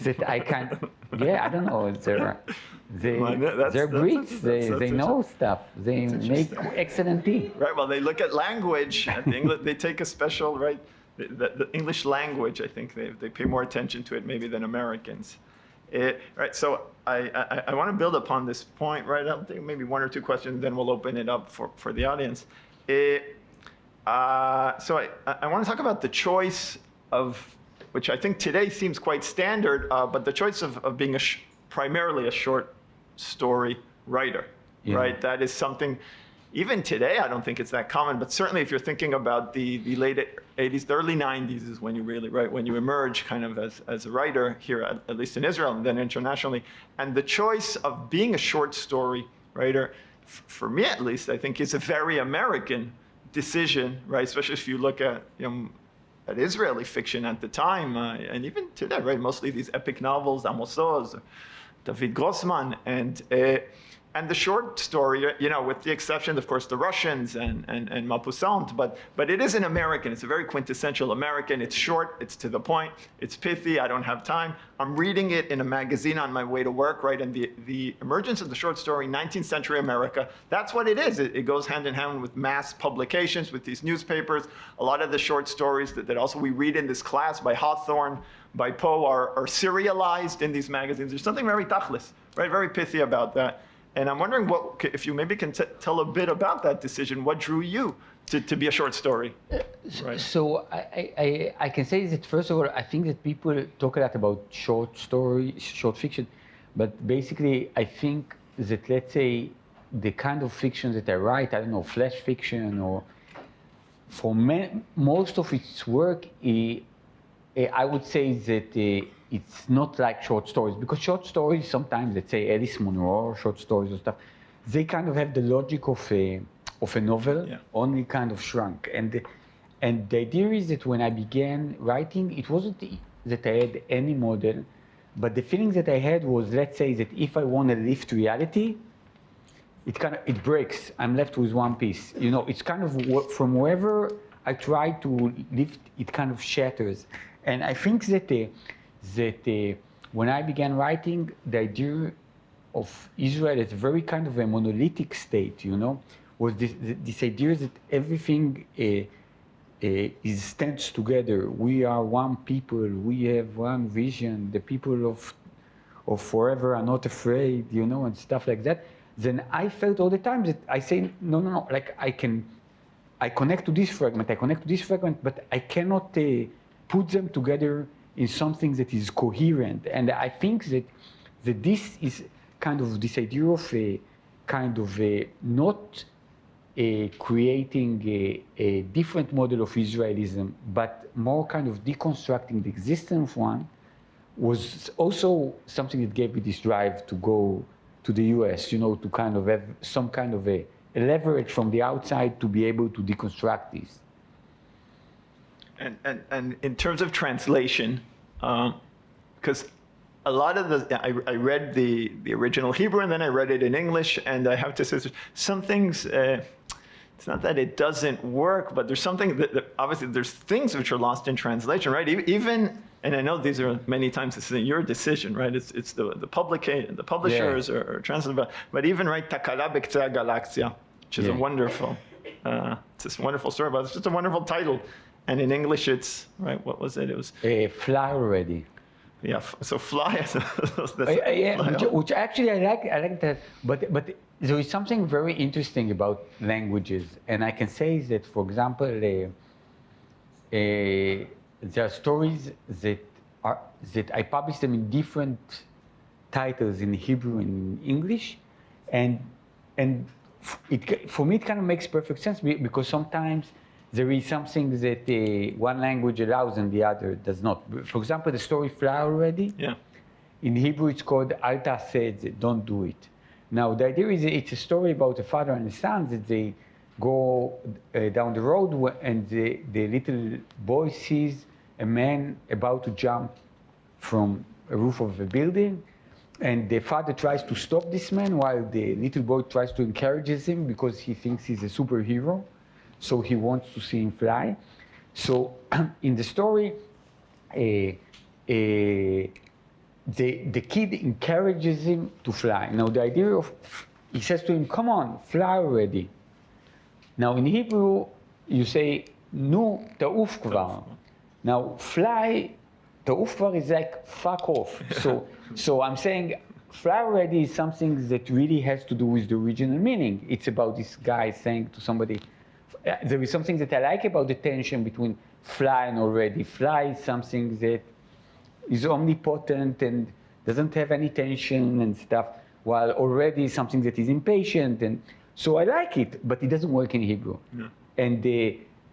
That I can't. I don't know. They're Greeks. They know stuff. They make excellent tea. Right. Well, they look at language. They take a special right. The English language, I think they pay more attention to it maybe than Americans. Right, so I want to build upon this point, right? I'll take maybe one or two questions, then we'll open it up for the audience. So I want to talk about the choice of, which I think today seems quite standard, but the choice of being primarily a short story writer, right? That is something, even today, I don't think it's that common, but certainly if you're thinking about the late 80s, the early 90s is when you really, right, when you emerge kind of as a writer here, at least in Israel, and then internationally. And the choice of being a short story writer, for me at least, I think is a very American decision, right? Especially if you look at, at Israeli fiction at the time, and even today, right? Mostly these epic novels, Amos Oz, David Grossman, and the short story, with the exception, of course, the Russians and Maupassant, but it is an American. It's a very quintessential American. It's short, it's to the point, it's pithy, I don't have time. I'm reading it in a magazine on my way to work, right? And the emergence of the short story, 19th century America, that's what it is. It goes hand in hand with mass publications, with these newspapers. A lot of the short stories that also we read in this class by Hawthorne, by Poe are serialized in these magazines. There's something very tachlis, right? Very pithy about that. And I'm wondering if you maybe can tell a bit about that decision. What drew you to be a short story? Right. So I can say that, first of all, I think that people talk a lot about short story, short fiction, but basically I think that, let's say, the kind of fiction that I write, I don't know, flash fiction, or for most of its work, I would say that it's not like short stories, because short stories sometimes, let's say Alice Munro short stories or stuff, they kind of have the logic of a novel, only kind of shrunk. And the idea is that when I began writing, it wasn't that I had any model, but the feeling that I had was, let's say, that if I want to lift reality, it breaks. I'm left with one piece. It's kind of from wherever I try to lift, it kind of shatters. And I think that when I began writing, the idea of Israel as a very kind of a monolithic state, was this idea that everything stands together. We are one people. We have one vision. The people of forever are not afraid, and stuff like that. Then I felt all the time that I say, no, like I connect to this fragment, but I cannot put them together in something that is coherent. And I think that this is kind of this idea of not creating a different model of Israelism, but more kind of deconstructing the existence of one, was also something that gave me this drive to go to the US, to kind of have some kind of a leverage from the outside to be able to deconstruct this. And in terms of translation, because a lot of I read the original Hebrew, and then I read it in English, and I have to say some things, it's not that it doesn't work, but there's something that obviously there's things which are lost in translation, right? Even, and I know these are many times this is your decision, right? It's the publishers or translators, but even, right, Takala B'Ktzei Galaxia, which is a wonderful, it's this wonderful story, but it's just a wonderful title. And in English, it's, right, what was it? It was... Fly Already. Yeah, so Fly. Which actually I like that. But there is something very interesting about languages. And I can say that, for example, there are stories that I publish them in different titles in Hebrew and in English. And for me, it kind of makes perfect sense, because sometimes there is something that one language allows and the other does not. For example, the story Fly Already. Yeah. In Hebrew, it's called Al Ta'aseh et Zeh, don't do it. Now, the idea is it's a story about a father and a son that they go down the road, and the little boy sees a man about to jump from a roof of a building, and the father tries to stop this man while the little boy tries to encourage him because he thinks he's a superhero. So he wants to see him fly. So in the story, the kid encourages him to fly. Now the idea of, he says to him, come on, fly already. Now in Hebrew, you say, nu ta'uf kvar. Now fly Ta'uf כבר is like fuck off. So I'm saying fly already is something that really has to do with the original meaning. It's about this guy saying to somebody, there is something that I like about the tension between fly and already. Fly is something that is omnipotent and doesn't have any tension and stuff, while already something that is impatient. And so I like it, but it doesn't work in Hebrew. Yeah.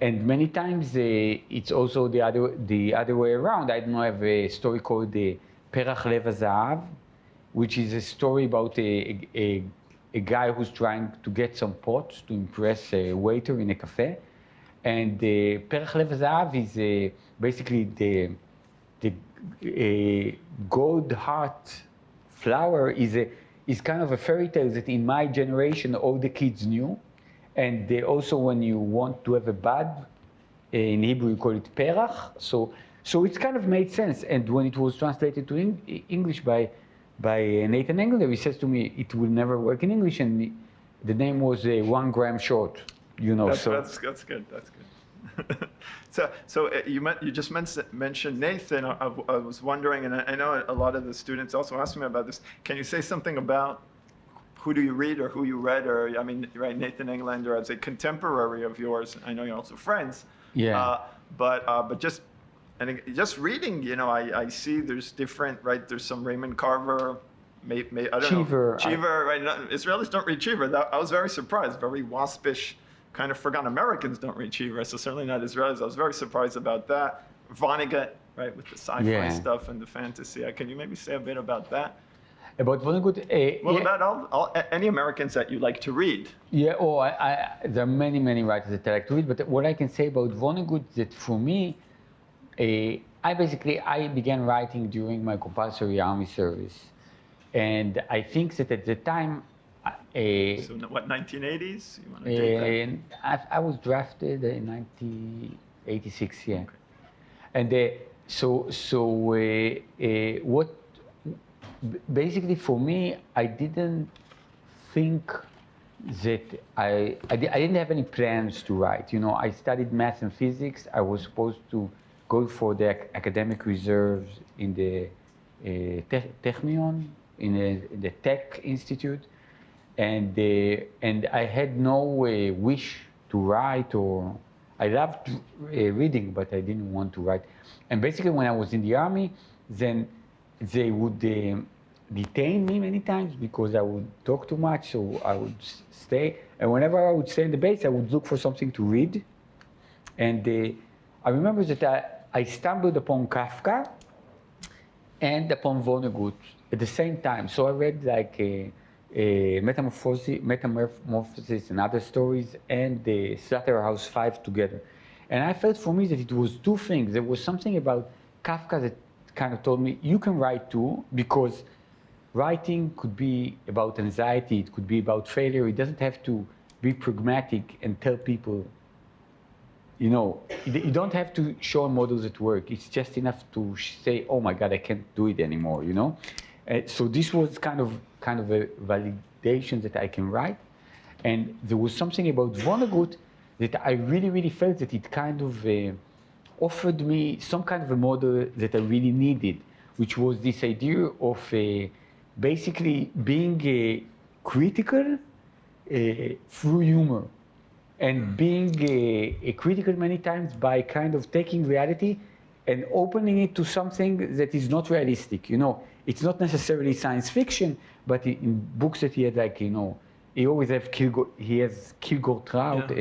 And many times it's also the other way around. I don't know, I have a story called Perach Lev HaZahav, which is a story about a guy who's trying to get some pots to impress a waiter in a cafe. And Perach Lev HaZahav is basically the gold heart flower is kind of a fairy tale that in my generation all the kids knew. And also when you want to have a bud, in Hebrew you call it perach. So it's kind of made sense. And when it was translated to English by Nathan Engler, he says to me, it will never work in English. And the name was 1 gram short, you know. That's good, that's good. You just mentioned Nathan. I was wondering, and I know a lot of the students also asked me about this. Can you say something about who do you read or who you read? Or, I mean, right, Nathan Englander as a contemporary of yours. I know you're also friends. Yeah. But just reading, you know, I see there's different, right? There's some Raymond Carver, I don't know. Cheever, right? Israelis don't read Cheever. I was very surprised, very waspish, kind of forgotten. Americans don't read Cheever, so certainly not Israelis. I was very surprised about that. Vonnegut, right, with the sci-fi stuff and the fantasy. Can you maybe say a bit about that? About Vonnegut? About all any Americans that you like to read. Yeah, there are many writers that I like to read, but what I can say about Vonnegut that for me, I began writing during my compulsory army service. And I think that at the time... so what, 1980s? You want to date that? I was drafted in 1986, yeah. Okay. And what... Basically, for me, I didn't think that I didn't have any plans to write. You know, I studied math and physics. I was supposed to go for the academic reserves in the Technion, in the Tech Institute, and I had no wish to write, or I loved reading, but I didn't want to write. And basically, when I was in the army, then they would detain me many times because I would talk too much, so I would stay. And whenever I would stay in the base, I would look for something to read. And I remember that I stumbled upon Kafka and upon Vonnegut at the same time. So I read like Metamorphosis and other stories and the Slaughterhouse-Five together. And I felt for me that it was two things. There was something about Kafka that kind of told me, you can write too, because writing could be about anxiety, it could be about failure. It doesn't have to be pragmatic and tell people, you know, you don't have to show models at work. It's just enough to say, oh my God, I can't do it anymore, you know? So this was kind of a validation that I can write. And there was something about Vonnegut that I really felt that it kind of offered me some kind of a model that I really needed, which was this idea of basically being critical through humor, and being critical many times by kind of taking reality and opening it to something that is not realistic. You know, it's not necessarily science fiction, but in books that he had, like, you know, he always has Kilgore Trout,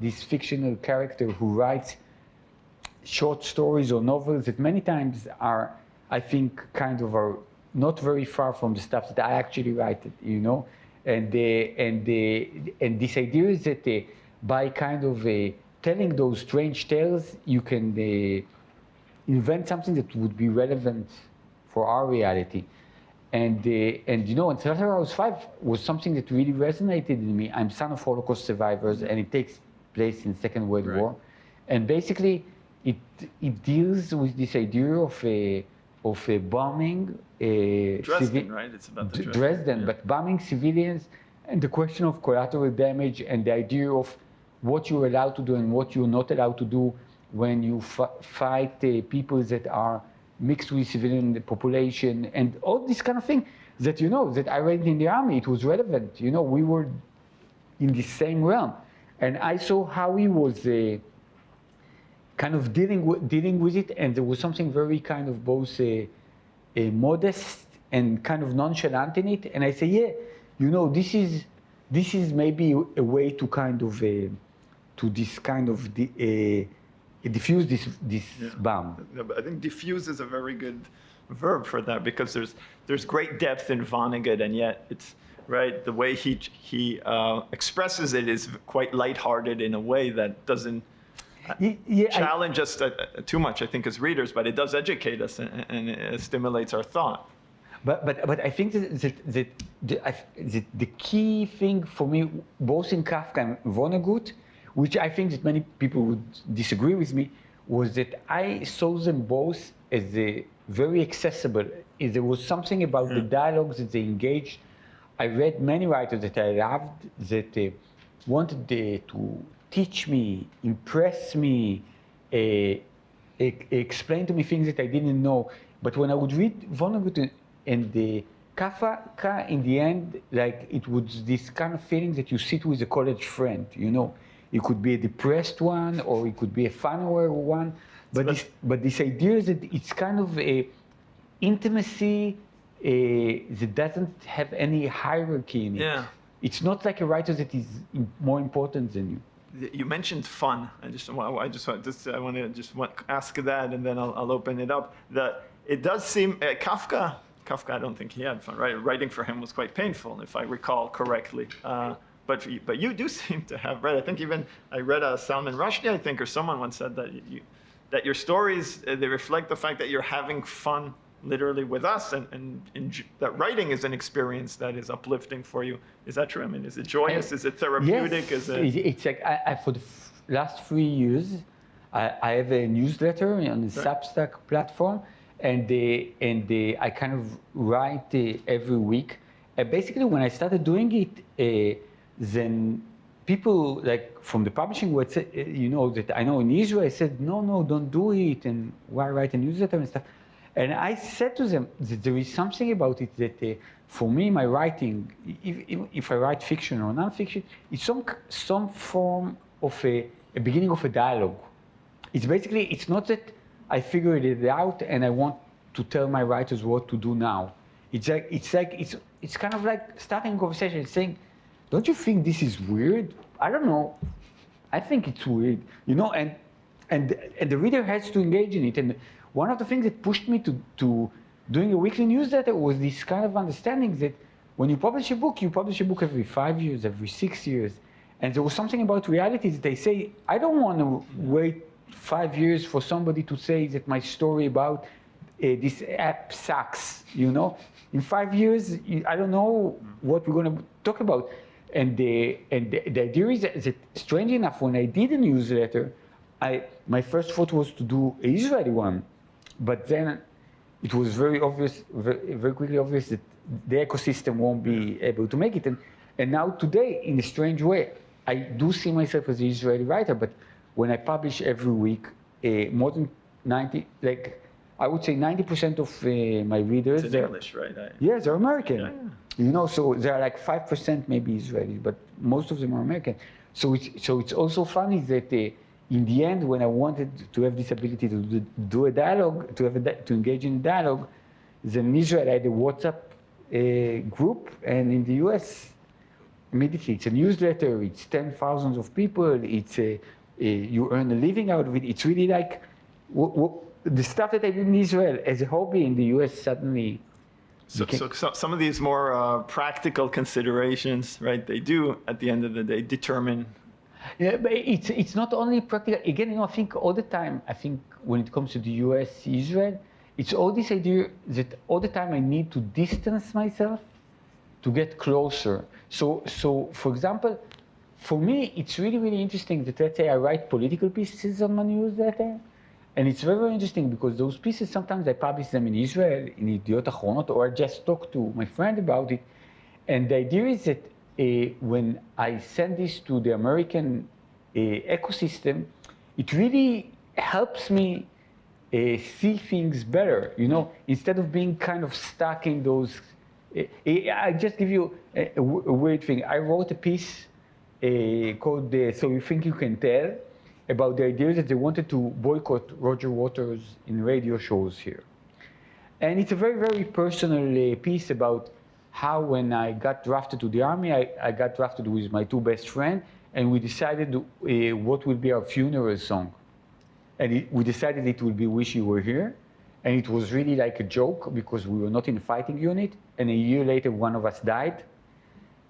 this fictional character who writes short stories or novels that many times are, I think, are not very far from the stuff that I actually write, you know? And this idea is that by kind of telling those strange tales, you can invent something that would be relevant for our reality. And you know, and Slaughterhouse-Five was something that really resonated in me. I'm son of Holocaust survivors, and it takes place in the Second World War. And basically, it deals with this idea of a bombing. Dresden, right? It's about the Dresden, yeah. But bombing civilians, and the question of collateral damage, and the idea of what you're allowed to do and what you're not allowed to do when you fight people that are mixed with civilian population, and all this kind of thing that that I read in the army. It was relevant. We were in the same realm, and I saw how he was kind of dealing with it, and there was something very kind of both modest and kind of nonchalant in it. And I say, yeah, this is maybe a way to kind of to this kind of diffuse this bomb. I think diffuse is a very good verb for that, because there's great depth in Vonnegut, and yet it's right the way he expresses it is quite lighthearted in a way that doesn't challenge us too much, I think, as readers, but it does educate us and it stimulates our thought. But I think that the key thing for me, both in Kafka and Vonnegut, which I think that many people would disagree with me, was that I saw them both as very accessible. There was something about the dialogues that they engaged. I read many writers that I loved that wanted to teach me, impress me, explain to me things that I didn't know. But when I would read Vonnegut and the Kafka, in the end, like it was this kind of feeling that you sit with a college friend, It could be a depressed one, or it could be a funnier one. But this idea is that it's kind of a intimacy that doesn't have any hierarchy in it. Yeah. It's not like a writer that is more important than you. You mentioned fun. I want to ask that, and then I'll open it up. That it does seem Kafka. I don't think he had fun. Right, writing for him was quite painful, if I recall correctly. But you do seem to have read. I think even I read Salman Rushdie, I think, or someone once said that that your stories they reflect the fact that you're having fun literally with us, and that writing is an experience that is uplifting for you. Is that true? I mean, is it joyous? Is it therapeutic? Yes, is it? It's like for the last 3 years, I have a newsletter on the Substack platform, and I kind of write every week. Basically, when I started doing it, then people like from the publishing world, that I know in Israel, I said, no, don't do it, and why write a newsletter and stuff. And I said to them that there is something about it that for me, my writing, if I write fiction or nonfiction, it's some form of a beginning of a dialogue. It's not that I figured it out and I want to tell my writers what to do now. It's kind of like starting a conversation, saying, don't you think this is weird? I don't know. I think it's weird, and the reader has to engage in it. And one of the things that pushed me to doing a weekly newsletter was this kind of understanding that when you publish a book every 5 years, every 6 years. And there was something about reality that they say, I don't want to wait 5 years for somebody to say that my story about this app sucks, In 5 years, I don't know what we're going to talk about. And the idea is that, strangely enough, when I did a newsletter, my first thought was to do an Israeli one. But then it was very obvious, very quickly obvious that the ecosystem won't be able to make it. And now today, in a strange way, I do see myself as an Israeli writer, but when I publish every week, more than 90, I would say 90% of my readers. It's in English, right? Yes, they're American. Yeah. So there are like 5% maybe Israelis, but most of them are American. So it's also funny that in the end, when I wanted to have this ability to do a dialogue, to engage in dialogue, then in Israel I had a WhatsApp group, and in the US, immediately it's a newsletter. It's 10,000 of people. It's you earn a living out of it. It's really like the stuff that I did in Israel as a hobby in the US suddenly. So some of these more practical considerations, right? They do, at the end of the day, determine. Yeah, but it's not only practical. Again, I think all the time. I think when it comes to the U.S., Israel, it's all this idea that all the time I need to distance myself to get closer. So for example, for me, it's really, really interesting that, let's say, I write political pieces on my newsletter, and it's very, very interesting because those pieces, sometimes I publish them in Israel, in Yediot Ahronot, or I just talk to my friend about it. And the idea is that when I send this to the American ecosystem, it really helps me see things better, instead of being kind of stuck in those. I just give you a weird thing. I wrote a piece called So You Think You Can Tell about the idea that they wanted to boycott Roger Waters in radio shows here. And it's a very, very personal piece about how when I got drafted to the army, I got drafted with my two best friends, and we decided what would be our funeral song. And we decided it would be Wish You Were Here. And it was really like a joke because we were not in a fighting unit. And a year later, one of us died.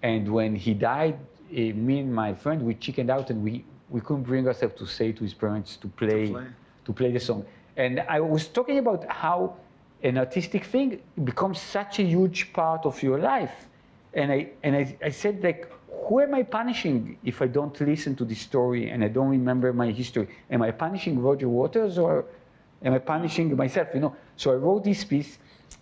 And when he died, me and my friend, we chickened out and we couldn't bring ourselves to say to his parents to play the song. And I was talking about how an artistic thing becomes such a huge part of your life. And I said, like, who am I punishing if I don't listen to this story and I don't remember my history? Am I punishing Roger Waters or am I punishing myself? So I wrote this piece,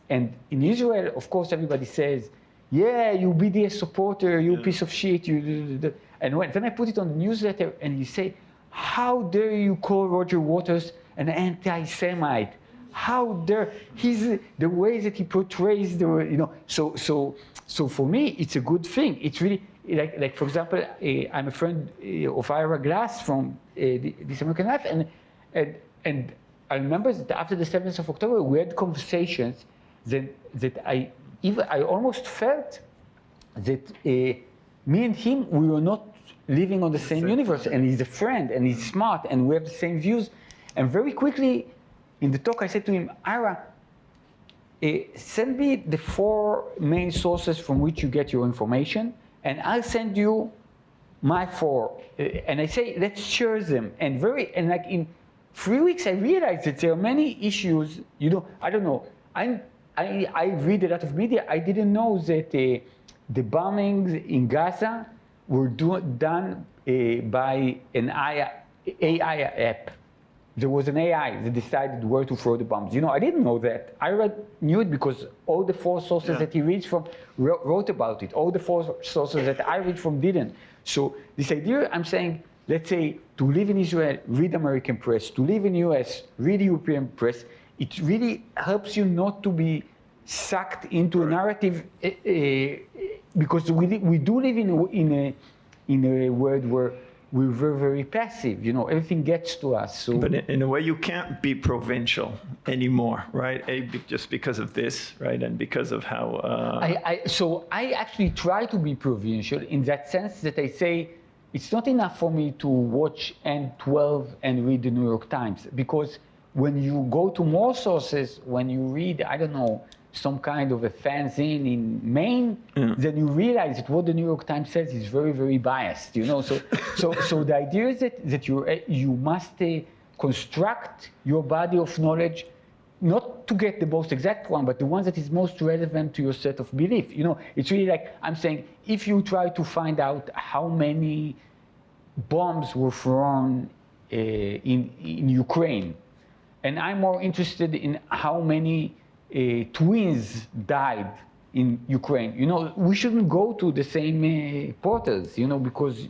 and in Israel, of course, everybody says, yeah, you BDS supporter, you piece of shit. And then I put it on the newsletter, and you say, how dare you call Roger Waters an anti-Semite? How dare the way that he portrays So for me, it's a good thing. It's really like for example, I'm a friend of Ira Glass from This American Life, and I remember that after the 7th of October, we had conversations that I almost felt that me and him, we were not living on the same universe, and he's a friend, and he's smart, and we have the same views. And very quickly, in the talk, I said to him, Ira, send me the 4 main sources from which you get your information, and I'll send you my 4. And I say, let's share them. And like in 3 weeks, I realized that there are many issues. I don't know. I read a lot of media. I didn't know that the bombings in Gaza were done by an AI app. There was an AI that decided where to throw the bombs. I didn't know that. I knew it because all the 4 sources that he reads from wrote about it. All the 4 sources that I read from didn't. So this idea, I'm saying, let's say, to live in Israel, read American press. To live in US, read European press. It really helps you not to be sucked into a narrative because we do live in a world where we're very, very passive. Everything gets to us. So. But in a way, you can't be provincial anymore, right? Just because of this, right? And because of how... So I actually try to be provincial in that sense that I say, it's not enough for me to watch N12 and read the New York Times, because when you go to more sources, when you read, I don't know, some kind of a fanzine in Maine, then you realize that what the New York Times says is very, very biased. So the idea is that you must construct your body of knowledge, not to get the most exact one, but the one that is most relevant to your set of belief. It's really like I'm saying, if you try to find out how many bombs were thrown in Ukraine, and I'm more interested in how many twins died in Ukraine. We shouldn't go to the same portals, because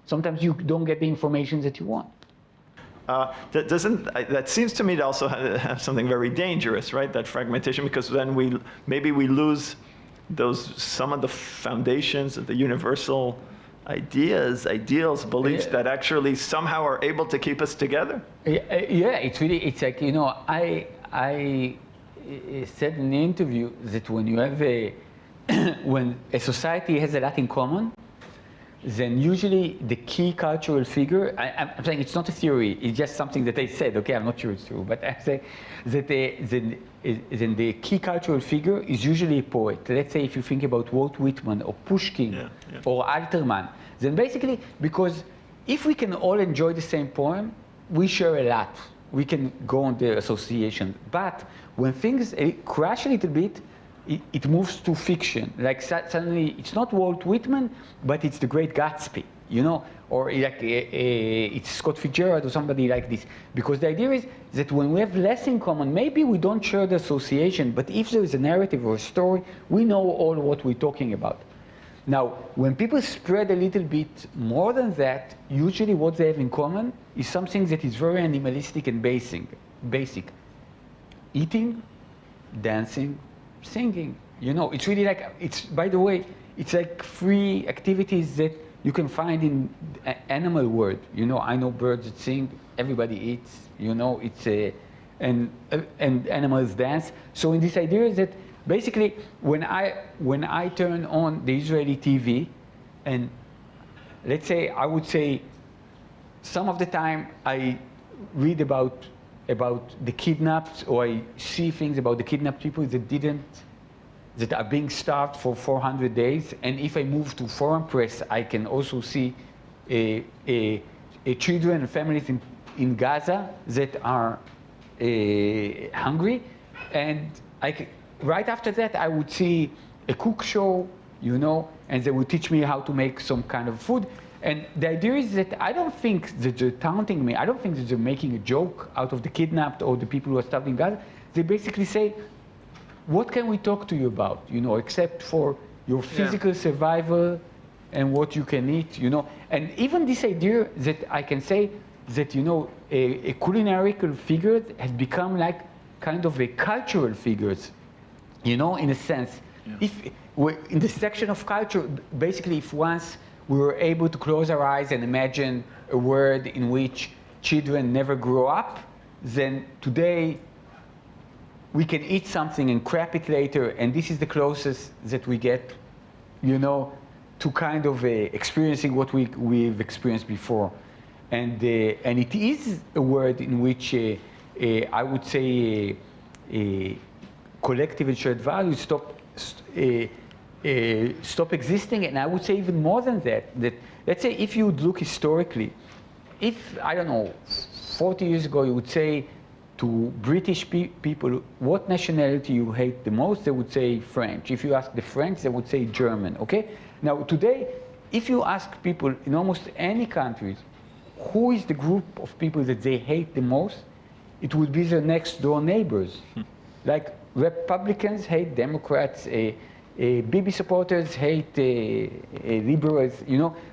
sometimes you don't get the information that you want. That seems to me to also have something very dangerous, right? That fragmentation, because then we lose some of the foundations of the universal ideals, beliefs that actually somehow are able to keep us together. It's like, I said in the interview that when you have when a society has a lot in common, then usually the key cultural figure, I'm saying it's not a theory, it's just something that I said, okay, I'm not sure it's true, but I say that then the key cultural figure is usually a poet. Let's say if you think about Walt Whitman or Pushkin or Alterman, then basically, because if we can all enjoy the same poem, we share a lot. We can go on the association. But when things crash a little bit, it moves to fiction. Like suddenly, it's not Walt Whitman, but it's The Great Gatsby, or like it's Scott Fitzgerald or somebody like this. Because the idea is that when we have less in common, maybe we don't share the association, but if there is a narrative or a story, we know all what we're talking about. Now, when people spread a little bit more than that, usually what they have in common is something that is very animalistic and basic. eating, dancing, singing. It's really like, by the way, it's like free activities that you can find in animal world. I know birds that sing, everybody eats, and animals dance. So in this idea is that basically when I turn on the Israeli TV, and let's say, I would say, some of the time I read about the kidnapped, or I see things about the kidnapped people that are being starved for 400 days. And if I move to foreign press, I can also see children and families in Gaza that are hungry. And right after that, I would see a cook show, and they would teach me how to make some kind of food. And the idea is that I don't think that they're taunting me. I don't think that they're making a joke out of the kidnapped or the people who are starved in Gaza. They basically say, what can we talk to you about, except for your physical survival and what you can eat, And even this idea that I can say that, a culinary figure has become like kind of a cultural figures, in a sense. Yeah. If we're in the section of culture, basically, if once we were able to close our eyes and imagine a world in which children never grow up, then today we can eat something and crap it later, and this is the closest that we get, to kind of experiencing what we've experienced before. And it is a world in which I would say collective and shared values stop existing. And I would say even more than that, let's say if you would look historically, if, I don't know, 40 years ago you would say to British people, what nationality you hate the most, they would say French. If you ask the French, they would say German, okay? Now today, if you ask people in almost any countries, who is the group of people that they hate the most, it would be their next door neighbors. Like Republicans hate Democrats, Bibi supporters hate liberals,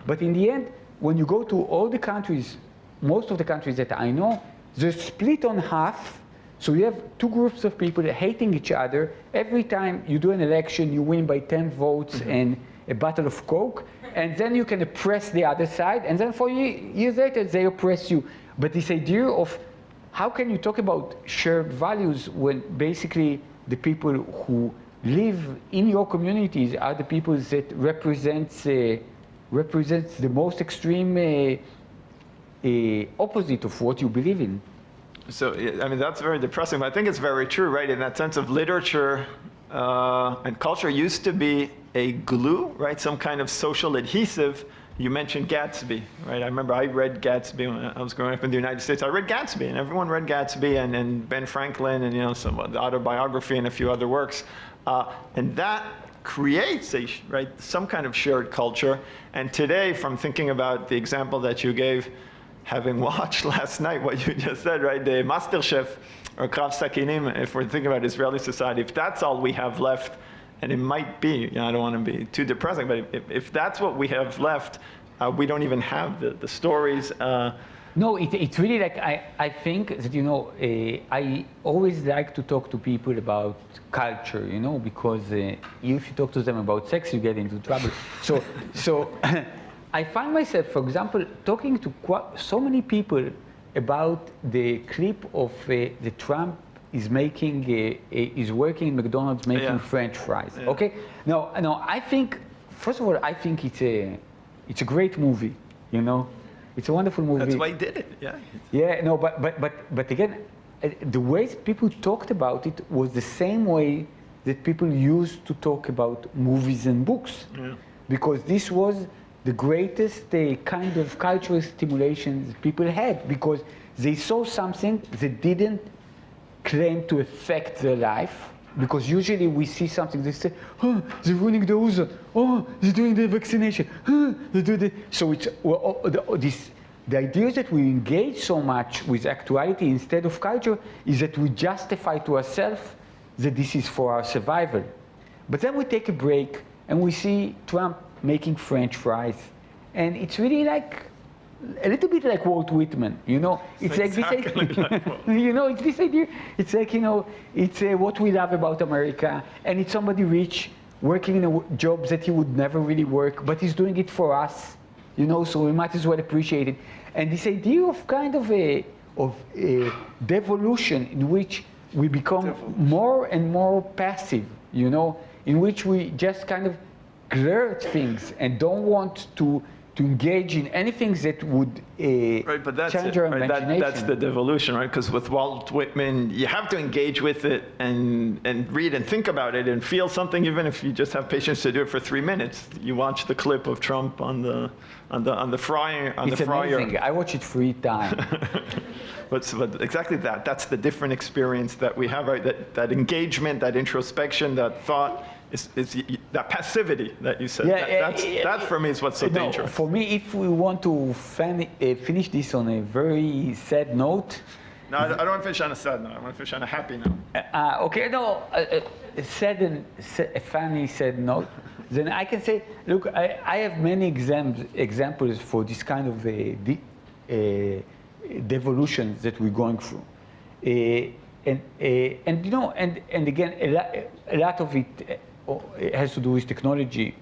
But in the end, when you go to all the countries, most of the countries that I know, they're split on half. So you have two groups of people hating each other. Every time you do an election, you win by 10 votes and a bottle of Coke. And then you can oppress the other side. And then 4 years later, they oppress you. But this idea of how can you talk about shared values when basically the people who live in your communities are the people that represents the most extreme opposite of what you believe in. So, I mean, that's very depressing, but I think it's very true, right? In that sense of literature and culture used to be a glue, right? Some kind of social adhesive. You mentioned Gatsby, right? I remember I read Gatsby when I was growing up in the United States. I read Gatsby, and everyone read Gatsby, and Ben Franklin, and some the autobiography and a few other works. And that creates some kind of shared culture. And today, from thinking about the example that you gave, having watched last night what you just said, right, the Master Chef or Krav Sakinim, if we're thinking about Israeli society, if that's all we have left, and it might be, I don't want to be too depressing, but if that's what we have left, we don't even have the stories. No, it's really like, I think that, I always like to talk to people about culture, because if you talk to them about sex, you get into trouble. So I find myself, for example, talking to so many people about the clip of the Trump is making, is working in McDonald's making French fries, okay? Now, I think, first of all, I think it's a great movie, It's a wonderful movie. That's why he did it, yeah. Yeah, no, but again, the ways people talked about it was the same way that people used to talk about movies and books. Yeah. Because this was the greatest kind of cultural stimulation that people had, because they saw something that didn't claim to affect their life. Because usually we see something, they say, oh, they're ruining the ozone, oh, they're doing the vaccination, oh, they do the... So it's the idea that we engage so much with actuality instead of culture is that we justify to ourselves that this is for our survival. But then we take a break and we see Trump making French fries. And it's really like, a little bit like Walt Whitman, you know. It's like exactly this like idea, you know, it's this idea. It's like, you know, it's what we love about America, and it's somebody rich working in a job that he would never really work, but he's doing it for us, you know. So we might as well appreciate it. And this idea of kind of a devolution in which we become more and more passive, you know, in which we just kind of glare at things and don't want to engage in anything that would right, but that's change it, our right? imagination. That's the devolution, right? Because with Walt Whitman, you have to engage with it and read and think about it and feel something, even if you just have patience to do it for 3 minutes. You watch the clip of Trump on the fryer. It's amazing. I watch it 3 times. But exactly that. That's the different experience that we have, right? That engagement, that introspection, that thought. Is that passivity that you said? Yeah, that for me is what's so dangerous. For me, if we want to finish this on a very sad note. No, I don't want to finish on a sad note. I want to finish on a happy note. Okay, no, a funny sad note. Then I can say, look, I have many examples for this kind of devolution that we're going through. And you know, and again, a lot of it has to do with technology.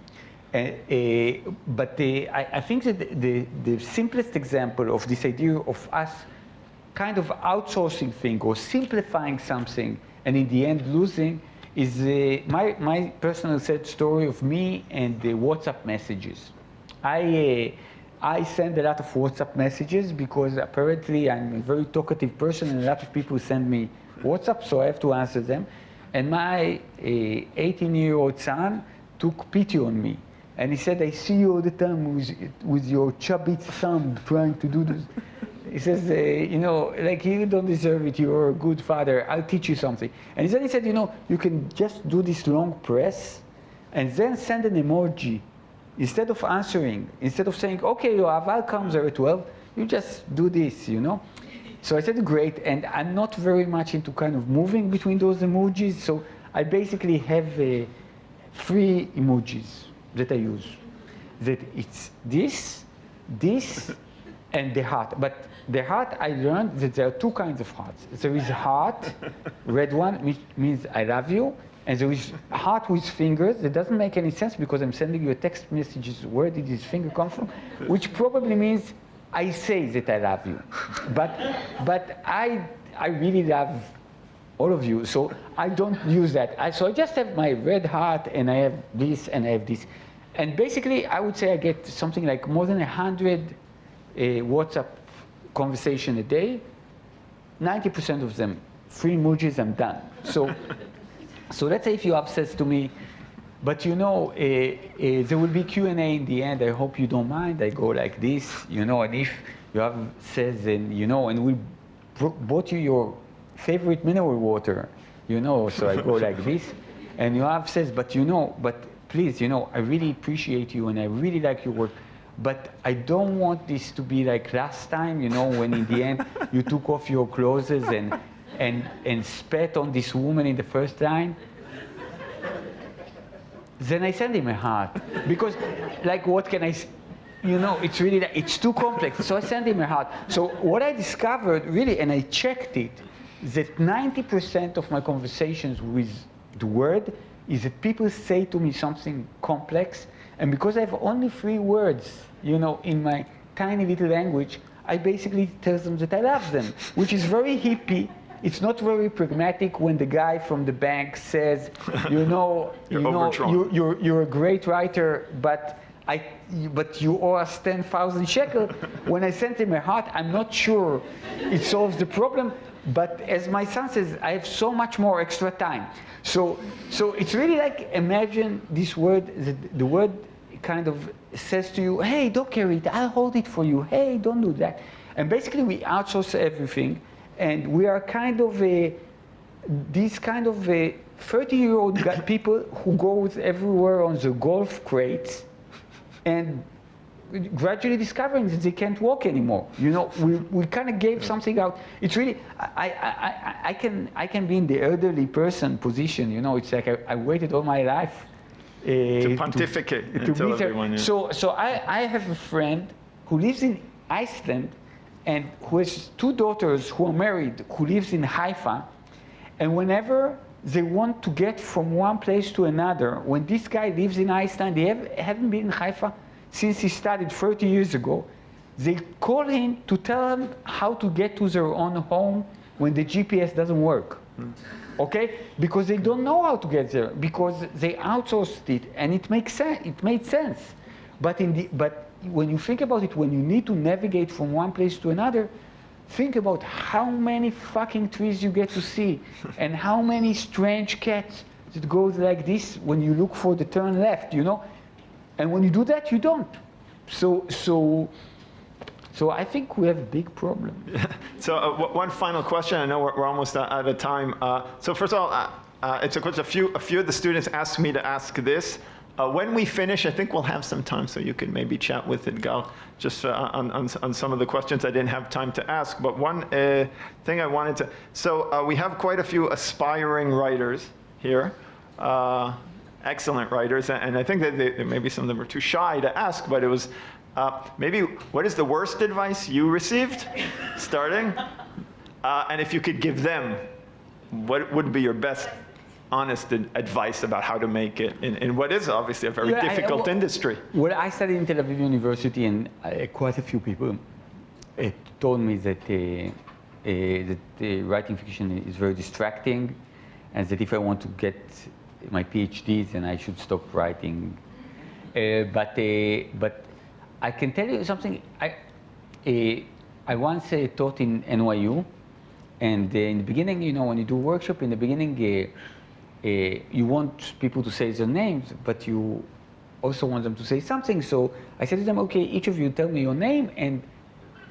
But I think that the simplest example of this idea of us kind of outsourcing thing or simplifying something and in the end losing is my personal sad story of me and the WhatsApp messages. I send a lot of WhatsApp messages because apparently I'm a very talkative person and a lot of people send me WhatsApp, so I have to answer them. And my 18-year-old son took pity on me. And he said, I see you all the time with your chubby thumb trying to do this. He says, you know, like you don't deserve it, you're a good father, I'll teach you something. And then he said, you know, you can just do this long press and then send an emoji. Instead of answering, instead of saying, okay, Yoav, I'll come there at 12, you just do this, you know. So I said, great, and I'm not very much into kind of moving between those emojis, so I basically have 3 emojis that I use. That it's this, and the heart. But the heart, I learned that there are 2 kinds of hearts. There is a heart, red one, which means I love you, and there is a heart with fingers. That doesn't make any sense because I'm sending you a text message, where did this finger come from? Which probably means I say that I love you, but I really love all of you, so I don't use that. So I just have my red heart, and I have this, and I have this. And basically, I would say I get something like more than 100 WhatsApp conversation a day. 90% of them, 3 emojis, I'm done. So let's say if Yoav says to me, but you know, there will be Q&A in the end. I hope you don't mind. I go like this, you know. And if Yoav says, and you know, and we bought you your favorite mineral water, you know. So I go like this, and Yoav says, but you know, but please, you know, I really appreciate you, and I really like your work. But I don't want this to be like last time, you know, when in the end you took off your clothes and spat on this woman in the first line. Then I send him a heart because, like, what can I, you know, it's really, it's too complex. So I send him a heart. So what I discovered, really, and I checked it, that 90% of my conversations with the word is that people say to me something complex, and because I have only 3 words, you know, in my tiny little language, I basically tell them that I love them, which is very hippie. It's not very pragmatic when the guy from the bank says, you know, you're a great writer, but you owe us 10,000 shekel. When I send him a heart, I'm not sure it solves the problem. But as my son says, I have so much more extra time. So it's really like, imagine this word, the word kind of says to you, hey, don't carry it, I'll hold it for you. Hey, don't do that. And basically we outsource everything. And we are kind of these kind of 30-year-old people who goes everywhere on the golf crates and gradually discovering that they can't walk anymore. You know, we kind of gave something out. It's really, I can be in the elderly person position. You know, it's like I waited all my life to pontificate and tell everyone. Yeah. So I have a friend who lives in Iceland, and who has 2 daughters who are married, who lives in Haifa, and whenever they want to get from one place to another, when this guy lives in Iceland, they haven't been in Haifa since he studied 30 years ago, they call him to tell them how to get to their own home when the GPS doesn't work. Okay? Because they don't know how to get there, because they outsourced it, and it makes sense. It made sense. But when you think about it, when you need to navigate from one place to another, think about how many fucking trees you get to see, and how many strange cats that goes like this when you look for the turn left, you know? And when you do that, you don't. So I think we have a big problem. So one final question. I know we're almost out of time. So first of all, it's a question. A few of the students asked me to ask this. When we finish, I think we'll have some time, so you can maybe chat with Etgar just on some of the questions I didn't have time to ask. But one thing I wanted to, so we have quite a few aspiring writers here, excellent writers, and I think that maybe some of them are too shy to ask, but it was maybe what is the worst advice you received starting? And if you could give them, what would be your best honest advice about how to make it in what is obviously a very difficult industry? Well, I studied in Tel Aviv University, and quite a few people told me that writing fiction is very distracting, and that if I want to get my PhD, then I should stop writing. But I can tell you something. I once taught in NYU, and in the beginning, you know, when you do workshop, in the beginning, you want people to say their names, but you also want them to say something. So I said to them, okay, each of you tell me your name and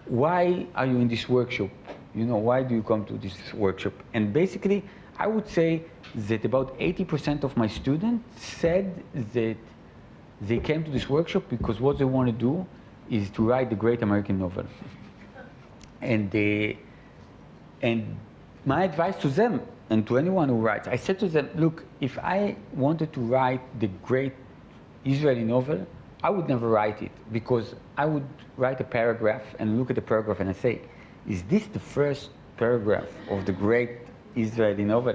why are you in this workshop? You know, why do you come to this workshop? And basically, I would say that about 80% of my students said that they came to this workshop because what they want to do is to write the great American novel. And my advice to them, and to anyone who writes, I said to them, look, if I wanted to write the great Israeli novel, I would never write it, because I would write a paragraph and look at the paragraph and I say, is this the first paragraph of the great Israeli novel?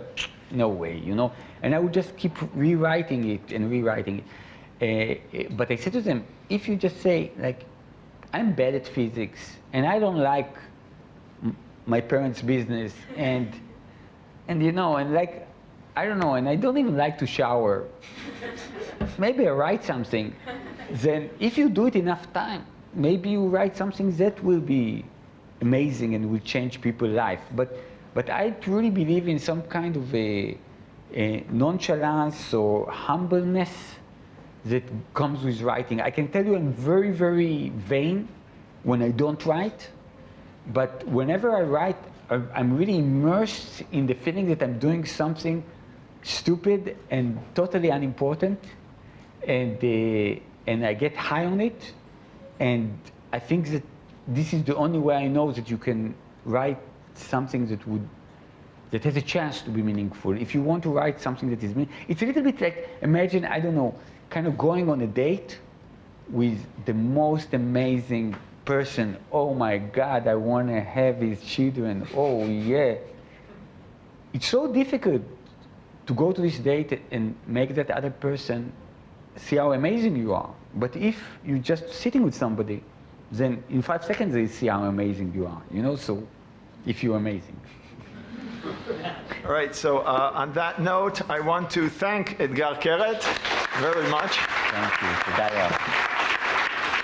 No way, you know? And I would just keep rewriting it and rewriting it. But I said to them, if you just say, like, I'm bad at physics and I don't like my parents' business, and you know, and like, I don't know, and I don't even like to shower. Maybe I write something. Then if you do it enough time, maybe you write something that will be amazing and will change people's life. But I truly believe in some kind of a nonchalance or humbleness that comes with writing. I can tell you I'm very, very vain when I don't write, but whenever I write, I'm really immersed in the feeling that I'm doing something stupid and totally unimportant, and I get high on it, and I think that this is the only way I know that you can write something that has a chance to be meaningful. If you want to write something that is meaningful, it's a little bit like, imagine, I don't know, kind of going on a date with the most amazing person. Oh my God, I want to have his children. Oh yeah. It's so difficult to go to this date and make that other person see how amazing you are. But if you're just sitting with somebody, then in 5 seconds they see how amazing you are. You know, so if you're amazing. All right, so on that note, I want to thank Etgar Keret very much. Thank you.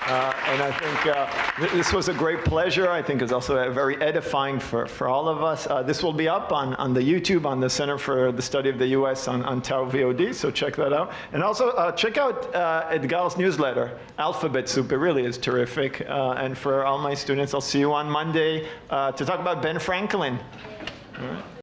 And I think this was a great pleasure. I think it's also very edifying for all of us. This will be up on the YouTube, on the Center for the Study of the U.S. on Tau VOD, so check that out. And also check out Etgar's newsletter, Alphabet Soup. It really is terrific. And for all my students, I'll see you on Monday to talk about Ben Franklin. All right.